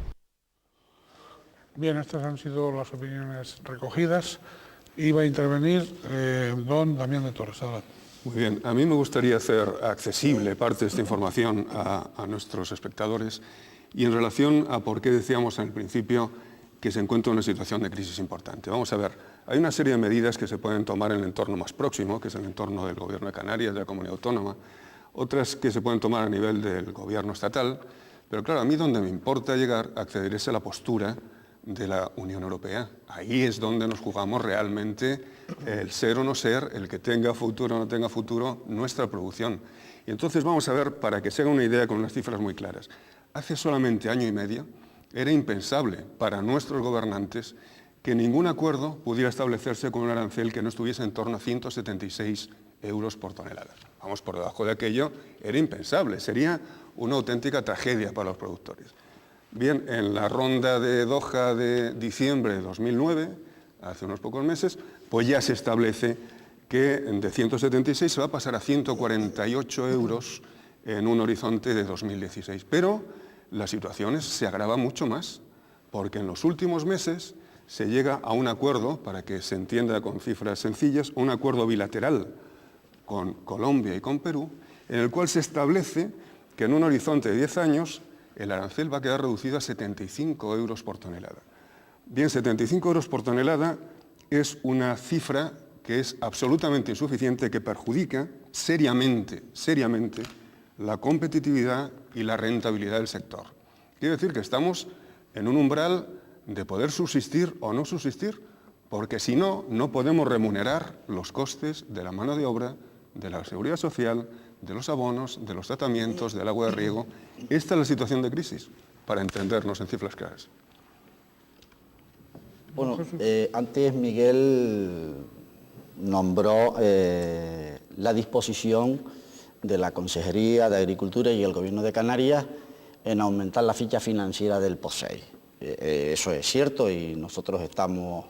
Bien, estas han sido las opiniones recogidas. Iba a intervenir don Damián de Torres. Adelante. Muy bien, a mí me gustaría hacer accesible parte de esta información a nuestros espectadores y en relación a por qué decíamos en el principio que se encuentra en una situación de crisis importante. Vamos a ver, hay una serie de medidas que se pueden tomar en el entorno más próximo, que es el entorno del Gobierno de Canarias, de la Comunidad Autónoma, otras que se pueden tomar a nivel del Gobierno estatal, pero claro, a mí donde me importa llegar a acceder es a la postura de la Unión Europea. Ahí es donde nos jugamos realmente el ser o no ser, el que tenga futuro o no tenga futuro, nuestra producción. Y entonces vamos a ver, para que se haga una idea con unas cifras muy claras. Hace solamente año y medio, Era impensable para nuestros gobernantes que ningún acuerdo pudiera establecerse con un arancel que no estuviese en torno a 176 euros por tonelada. Vamos, por debajo de aquello era impensable, sería una auténtica tragedia para los productores. Bien, en la ronda de Doha de diciembre de 2009, hace unos pocos meses, pues ya se establece que de 176 se va a pasar a 148 euros en un horizonte de 2016. Pero la situación se agrava mucho más, porque en los últimos meses se llega a un acuerdo, para que se entienda con cifras sencillas, un acuerdo bilateral con Colombia y con Perú, en el cual se establece que en un horizonte de 10 años el arancel va a quedar reducido a 75 euros por tonelada. Bien, 75 euros por tonelada es una cifra que es absolutamente insuficiente, que perjudica seriamente la competitividad y la rentabilidad del sector. Quiere decir que estamos en un umbral de poder subsistir o no subsistir, porque si no, no podemos remunerar los costes de la mano de obra, de la seguridad social, de los abonos, de los tratamientos, del agua de riego. Esta es la situación de crisis, para entendernos en cifras claras. Bueno, antes Miguel nombró la disposición de la Consejería de Agricultura y el Gobierno de Canarias en aumentar la ficha financiera del POSEI. Eso es cierto y nosotros estamos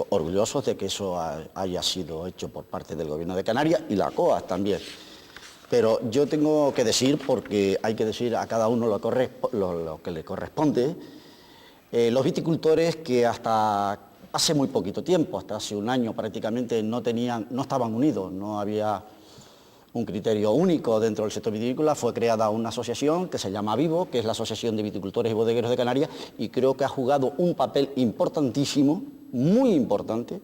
orgullosos de que eso haya sido hecho por parte del Gobierno de Canarias y la COAS también. Pero yo tengo que decir, porque hay que decir a cada uno lo que le corresponde, los viticultores que hasta hace muy poquito tiempo, hasta hace un año prácticamente, no estaban unidos, no había un criterio único dentro del sector vitivinícola. Fue creada una asociación que se llama Vivo, que es la Asociación de Viticultores y Bodegueros de Canarias, y creo que ha jugado un papel importantísimo, muy importante.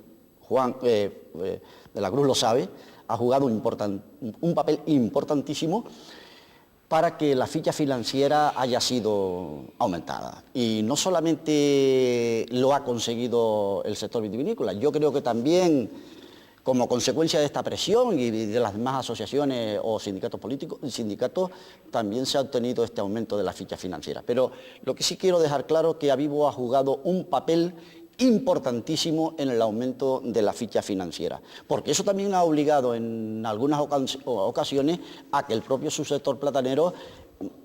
Juan de la Cruz lo sabe, ha jugado un papel importantísimo para que la ficha financiera haya sido aumentada. Y no solamente lo ha conseguido el sector vitivinícola, yo creo que también, como consecuencia de esta presión y de las demás asociaciones o sindicatos políticos, también se ha obtenido este aumento de la ficha financiera. Pero lo que sí quiero dejar claro es que Avivo ha jugado un papel importantísimo en el aumento de la ficha financiera, porque eso también ha obligado en algunas ocasiones a que el propio subsector platanero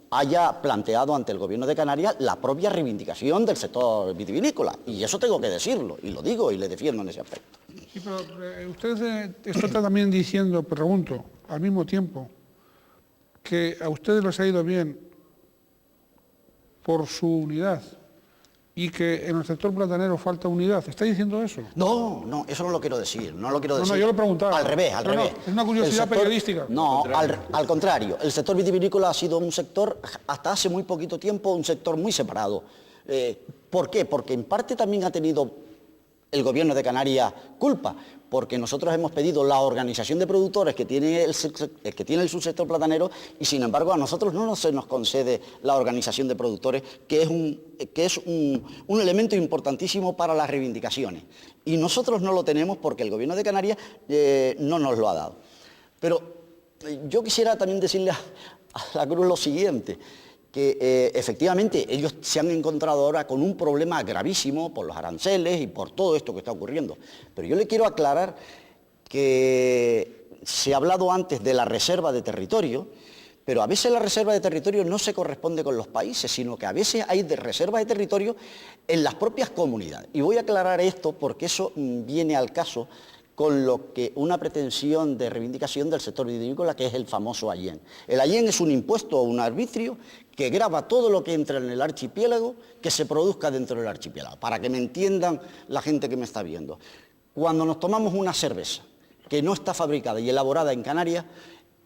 haya planteado ante el Gobierno de Canarias la propia reivindicación del sector vitivinícola, y eso tengo que decirlo, y lo digo y le defiendo en ese aspecto. Sí, pero usted está también diciendo, pregunto, al mismo tiempo, que a ustedes les ha ido bien por su unidad y que en el sector platanero falta unidad. ¿Está diciendo eso? No, no, eso no lo quiero decir, no lo quiero decir. No, yo lo preguntaba. Al revés. No, es una curiosidad periodística. No, al contrario. El sector vitivinícola ha sido un sector, hasta hace muy poquito tiempo, un sector muy separado. ¿Por qué? Porque en parte también ha tenido el Gobierno de Canarias culpa, porque nosotros hemos pedido la organización de productores que tiene el subsector platanero y sin embargo a nosotros no se nos concede la organización de productores, que es un elemento importantísimo para las reivindicaciones. Y nosotros no lo tenemos porque el Gobierno de Canarias no nos lo ha dado. Pero yo quisiera también decirle a la Cruz lo siguiente, que efectivamente ellos se han encontrado ahora con un problema gravísimo por los aranceles y por todo esto que está ocurriendo. Pero yo le quiero aclarar que se ha hablado antes de la reserva de territorio, pero a veces la reserva de territorio no se corresponde con los países, sino que a veces hay reservas de territorio en las propias comunidades. Y voy a aclarar esto porque eso viene al caso con lo que una pretensión de reivindicación del sector vitivinícola, que es el famoso AIEN. El AIEN es un impuesto o un arbitrio que grava todo lo que entra en el archipiélago, que se produzca dentro del archipiélago, para que me entiendan la gente que me está viendo. Cuando nos tomamos una cerveza que no está fabricada y elaborada en Canarias,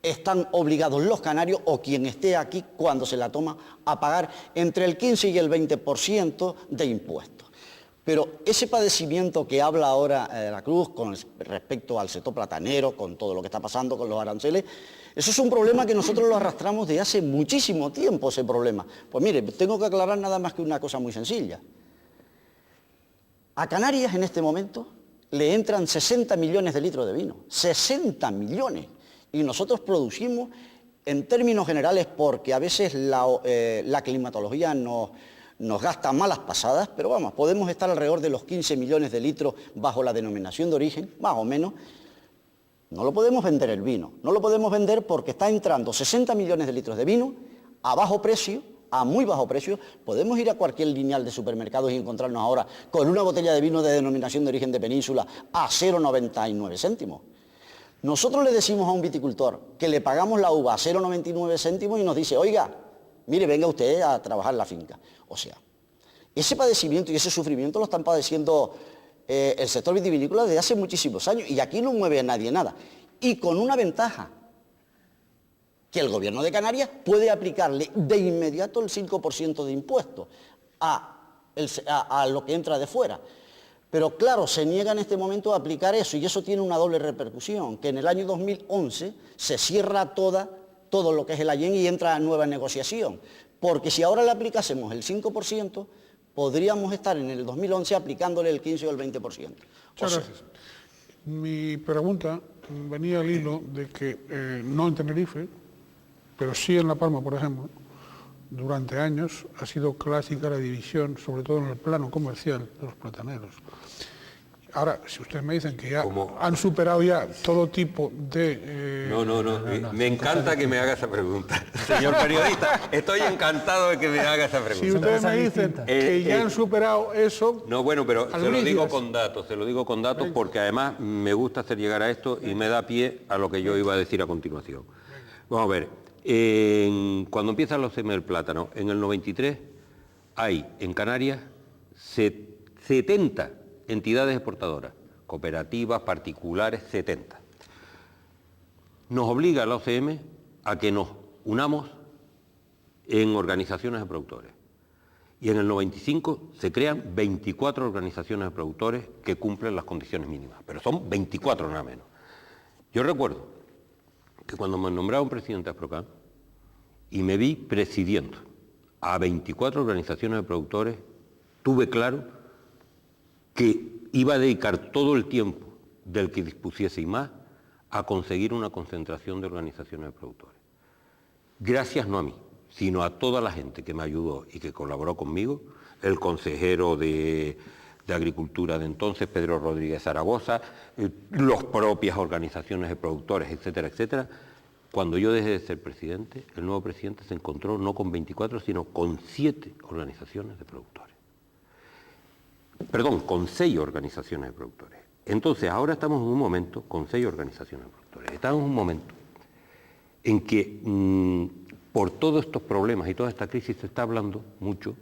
están obligados los canarios o quien esté aquí cuando se la toma a pagar entre el 15 y el 20% de impuestos. Pero ese padecimiento que habla ahora la Cruz con respecto al sector platanero, con todo lo que está pasando con los aranceles, eso es un problema que nosotros lo arrastramos de hace muchísimo tiempo, ese problema. Pues mire, tengo que aclarar nada más que una cosa muy sencilla. A Canarias en este momento le entran 60 millones de litros de vino, 60 millones. Y nosotros producimos, en términos generales, porque a veces la climatología nos nos gasta malas pasadas, pero vamos, podemos estar alrededor de los 15 millones de litros bajo la denominación de origen, más o menos. No lo podemos vender el vino, no lo podemos vender porque está entrando 60 millones de litros de vino a bajo precio, a muy bajo precio. Podemos ir a cualquier lineal de supermercados y encontrarnos ahora con una botella de vino de denominación de origen de Península a 0,99 céntimos. Nosotros le decimos a un viticultor que le pagamos la uva a 0,99 céntimos y nos dice, oiga, mire, venga usted a trabajar la finca. O sea, ese padecimiento y ese sufrimiento lo están padeciendo el sector vitivinícola desde hace muchísimos años y aquí no mueve a nadie nada. Y con una ventaja, que el Gobierno de Canarias puede aplicarle de inmediato el 5% de impuesto a lo que entra de fuera. Pero claro, se niega en este momento a aplicar eso y eso tiene una doble repercusión, que en el año 2011 se cierra todo lo que es el AYEN y entra a nueva negociación. Porque si ahora le aplicásemos el 5%, podríamos estar en el 2011 aplicándole el 15 o el 20%. Muchas gracias. Mi pregunta venía al hilo de que no en Tenerife, pero sí en La Palma, por ejemplo, durante años ha sido clásica la división, sobre todo en el plano comercial, de los plataneros. Ahora, si ustedes me dicen que ya han superado ya todo tipo de... Me encanta que me haga esa pregunta. Señor periodista, estoy encantado de que me haga esa pregunta. Si ustedes me dicen que ya han superado eso... No, bueno, pero se lo digo con datos porque además me gusta hacer llegar a esto y me da pie a lo que yo iba a decir a continuación. Vamos a ver, cuando empiezan los CM del plátano, en el 93 hay en Canarias 70 entidades exportadoras, cooperativas, particulares, 70. Nos obliga la OCM a que nos unamos en organizaciones de productores. Y en el 95 se crean 24 organizaciones de productores que cumplen las condiciones mínimas, pero son 24 nada menos. Yo recuerdo que cuando me nombraron presidente de Asprocan y me vi presidiendo a 24 organizaciones de productores, tuve claro que iba a dedicar todo el tiempo del que dispusiese y más a conseguir una concentración de organizaciones de productores. Gracias no a mí, sino a toda la gente que me ayudó y que colaboró conmigo, el consejero de Agricultura de entonces, Pedro Rodríguez Zaragoza, las propias organizaciones de productores, etcétera, etcétera. Cuando yo dejé de ser presidente, el nuevo presidente se encontró no con 24, sino con 7 organizaciones de productores. Perdón, con 6 organizaciones de productores. Entonces, ahora estamos en un momento, con 6 organizaciones de productores, estamos en un momento en que por todos estos problemas y toda esta crisis se está hablando mucho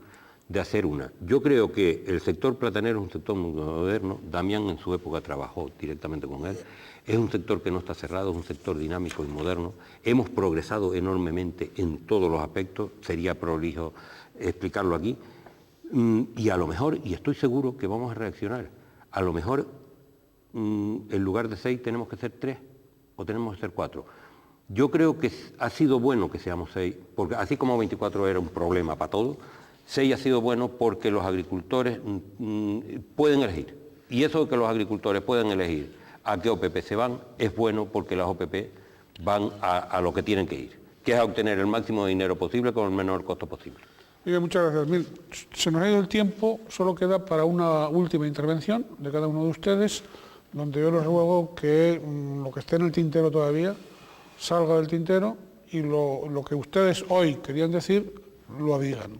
de hacer una. Yo creo que el sector platanero es un sector muy moderno, Damián en su época trabajó directamente con él, es un sector que no está cerrado, es un sector dinámico y moderno, hemos progresado enormemente en todos los aspectos, sería prolijo explicarlo aquí, y a lo mejor, y estoy seguro que vamos a reaccionar, a lo mejor en lugar de 6 tenemos que ser 3 o tenemos que ser 4. Yo creo que ha sido bueno que seamos 6, porque así como 24 era un problema para todos, 6 ha sido bueno porque los agricultores pueden elegir. Y eso de que los agricultores pueden elegir a qué OPP se van, es bueno porque las OPP van a lo que tienen que ir, que es a obtener el máximo de dinero posible con el menor costo posible. Bien, muchas gracias. Mil, se nos ha ido el tiempo, solo queda para una última intervención de cada uno de ustedes, donde yo les ruego que lo que esté en el tintero todavía salga del tintero y lo que ustedes hoy querían decir lo digan.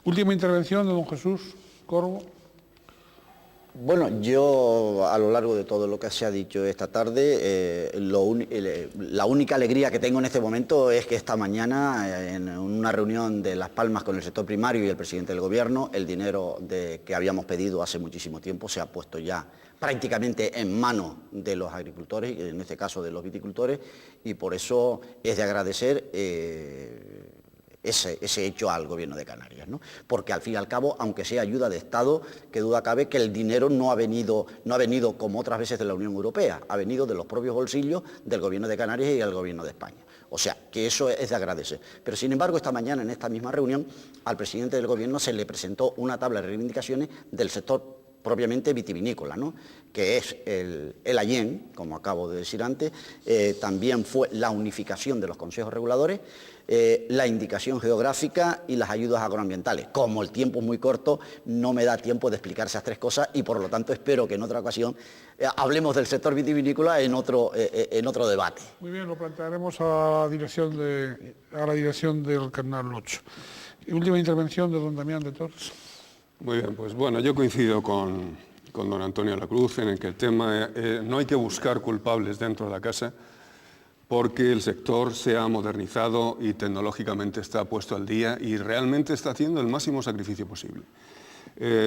Última intervención de don Jesús Corvo. Bueno, yo a lo largo de todo lo que se ha dicho esta tarde, la única alegría que tengo en este momento es que esta mañana, en una reunión de Las Palmas con el sector primario y el presidente del Gobierno, el dinero que habíamos pedido hace muchísimo tiempo se ha puesto ya prácticamente en manos de los agricultores, en este caso de los viticultores, y por eso es de agradecer ese hecho al Gobierno de Canarias, ¿no? Porque al fin y al cabo, aunque sea ayuda de Estado, que duda cabe que el dinero no ha venido como otras veces de la Unión Europea, ha venido de los propios bolsillos del Gobierno de Canarias y del Gobierno de España. O sea, que eso es de agradecer. Pero sin embargo, esta mañana en esta misma reunión, al presidente del Gobierno se le presentó una tabla de reivindicaciones del sector propiamente vitivinícola, ¿no? Que es el AYEN, como acabo de decir antes, también fue la unificación de los consejos reguladores, la indicación geográfica y las ayudas agroambientales. Como el tiempo es muy corto, no me da tiempo de explicar esas tres cosas y por lo tanto espero que en otra ocasión hablemos del sector vitivinícola en otro debate. Muy bien, lo plantearemos a la dirección del Canal 8. Y última intervención de don Damián de Torres. Muy bien, pues bueno, yo coincido con don Antonio Lacruz en el que el tema no hay que buscar culpables dentro de la casa, porque el sector se ha modernizado y tecnológicamente está puesto al día y realmente está haciendo el máximo sacrificio posible.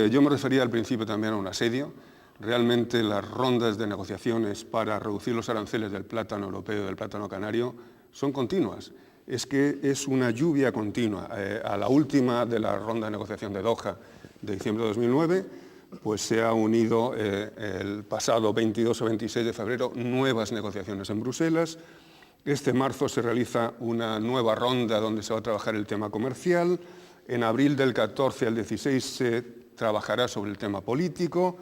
Yo me refería al principio también a un asedio. Realmente las rondas de negociaciones para reducir los aranceles del plátano europeo y del plátano canario son continuas. Es que es una lluvia continua. A la última de la ronda de negociación de Doha de diciembre de 2009, pues se ha unido el pasado 22 o 26 de febrero nuevas negociaciones en Bruselas. Este marzo se realiza una nueva ronda donde se va a trabajar el tema comercial. En abril del 14 al 16 se trabajará sobre el tema político.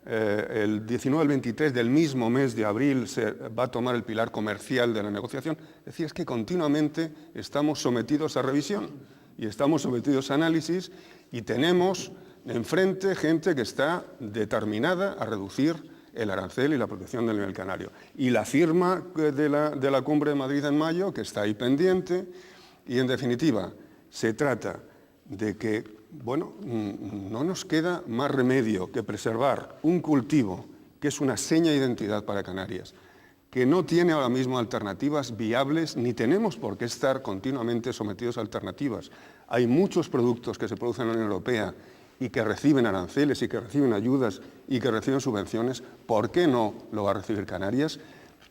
El 19 al 23 del mismo mes de abril se va a tomar el pilar comercial de la negociación. Es decir, es que continuamente estamos sometidos a revisión y estamos sometidos a análisis y tenemos enfrente gente que está determinada a reducir el arancel y la protección del nivel canario. Y la firma de la Cumbre de Madrid en mayo, que está ahí pendiente, y en definitiva, se trata de que, bueno, no nos queda más remedio que preservar un cultivo que es una seña de identidad para Canarias, que no tiene ahora mismo alternativas viables, ni tenemos por qué estar continuamente sometidos a alternativas. Hay muchos productos que se producen en la Unión Europea y que reciben aranceles y que reciben ayudas y que reciben subvenciones. ¿Por qué no lo va a recibir Canarias?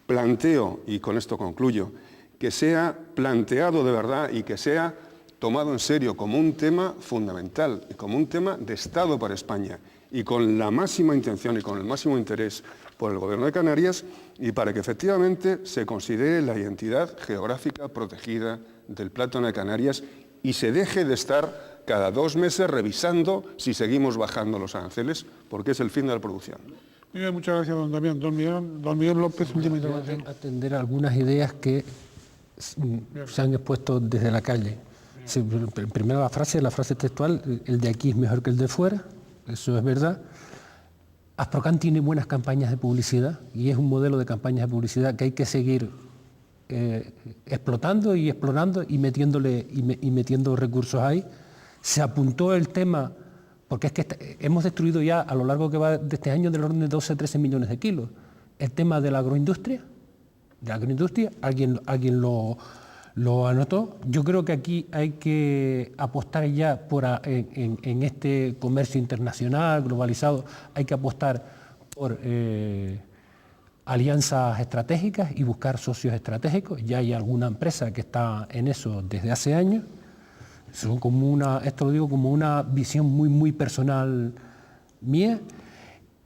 Planteo, y con esto concluyo, que sea planteado de verdad y que sea tomado en serio como un tema fundamental y como un tema de Estado para España y con la máxima intención y con el máximo interés por el Gobierno de Canarias y para que efectivamente se considere la identidad geográfica protegida del plátano de Canarias y se deje de estar cada 2 meses revisando si seguimos bajando los aranceles, porque es el fin de la producción. Muy bien, muchas gracias, don Damián. Don Miguel López, última intervención. Atender a algunas ideas que se han expuesto desde la calle. Primero la frase textual, el de aquí es mejor que el de fuera, eso es verdad. Asprocan tiene buenas campañas de publicidad y es un modelo de campañas de publicidad que hay que seguir explotando y explorando y metiendo recursos ahí. Se apuntó el tema, porque es que hemos destruido ya a lo largo que va de este año del orden de 12 a 13 millones de kilos. El tema de la agroindustria, alguien lo anotó. Yo creo que aquí hay que apostar ya en este comercio internacional, globalizado, hay que apostar por alianzas estratégicas y buscar socios estratégicos. Ya hay alguna empresa que está en eso desde hace años. Esto lo digo como una visión muy personal mía,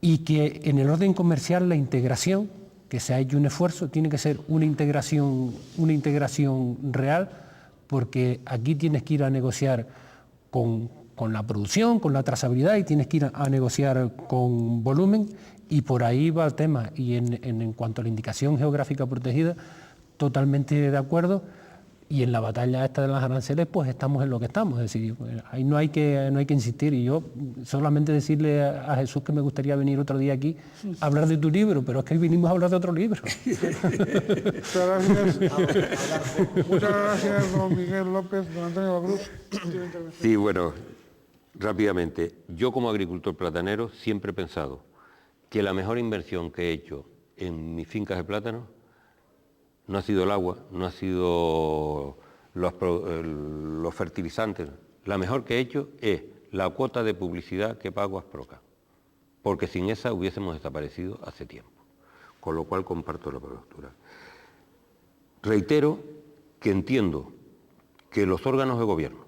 y que en el orden comercial la integración, que se ha hecho un esfuerzo, tiene que ser una integración real, porque aquí tienes que ir a negociar con la producción, con la trazabilidad, y tienes que ir a negociar con volumen, y por ahí va el tema. Y en cuanto a la indicación geográfica protegida, totalmente de acuerdo. Y en la batalla esta de las aranceles, pues estamos en lo que estamos, es decir, ahí no hay que insistir. Y yo solamente decirle a Jesús que me gustaría venir otro día aquí a hablar de tu libro, pero es que hoy vinimos a hablar de otro libro. Muchas gracias, don Miguel López. Don Antonio Lacruz. Sí, bueno, rápidamente. Yo como agricultor platanero siempre he pensado que la mejor inversión que he hecho en mis fincas de plátano no ha sido el agua, no ha sido los fertilizantes. La mejor que he hecho es la cuota de publicidad que pago a Asprocan, porque sin esa hubiésemos desaparecido hace tiempo, con lo cual comparto la postura. Reitero que entiendo que los órganos de gobierno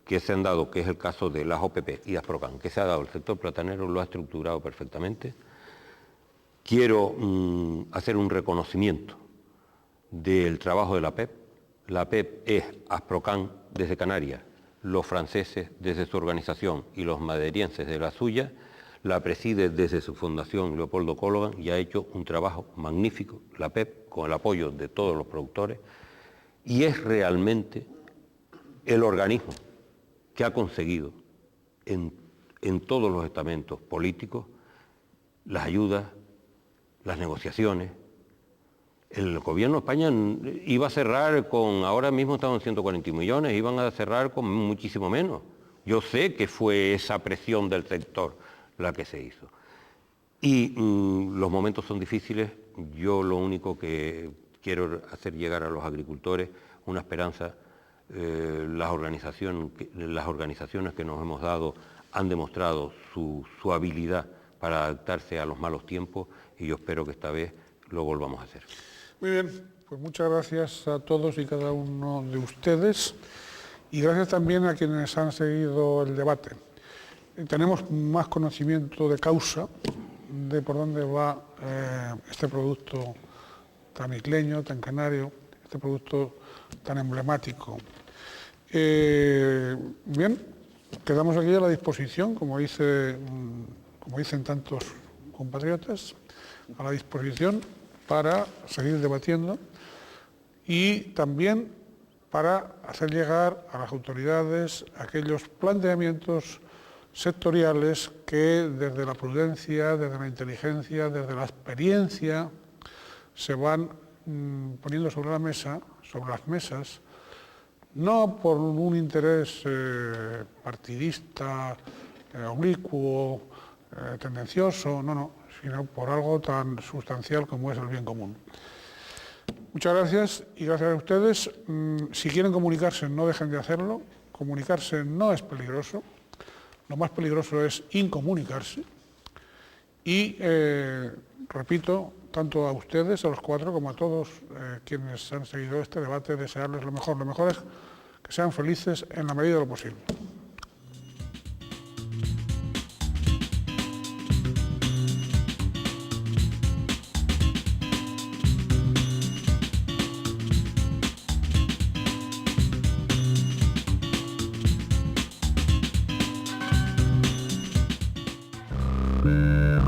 que se han dado, que es el caso de las OPP y Asprocan, que se ha dado el sector platanero, lo ha estructurado perfectamente. Quiero hacer un reconocimiento del trabajo de la PEP. La PEP es Asprocan desde Canarias, los franceses desde su organización y los maderienses de la suya. la preside desde su fundación Leopoldo Colgan y ha hecho un trabajo magnífico, la PEP, con el apoyo de todos los productores, y es realmente el organismo que ha conseguido en todos los estamentos políticos las ayudas, las negociaciones. El gobierno de España iba a cerrar con, ahora mismo estamos en 140 millones, iban a cerrar con muchísimo menos. Yo sé que fue esa presión del sector la que se hizo. Y los momentos son difíciles. Yo lo único que quiero hacer llegar a los agricultores una esperanza. Las organizaciones que nos hemos dado han demostrado su habilidad para adaptarse a los malos tiempos y yo espero que esta vez lo volvamos a hacer. Muy bien, pues muchas gracias a todos y cada uno de ustedes y gracias también a quienes han seguido el debate. Tenemos más conocimiento de causa de por dónde va este producto tan isleño, tan canario, este producto tan emblemático. Bien, quedamos aquí a la disposición, como dicen tantos compatriotas, a la disposición para seguir debatiendo y también para hacer llegar a las autoridades aquellos planteamientos sectoriales que desde la prudencia, desde la inteligencia, desde la experiencia se van poniendo sobre la mesa, sobre las mesas, no por un interés partidista, oblicuo, tendencioso, no, sino por algo tan sustancial como es el bien común. Muchas gracias y gracias a ustedes. Si quieren comunicarse, no dejen de hacerlo. Comunicarse no es peligroso. Lo más peligroso es incomunicarse. Y, repito, tanto a ustedes, a los cuatro, como a todos quienes han seguido este debate, desearles lo mejor. Lo mejor es que sean felices en la medida de lo posible. Yeah.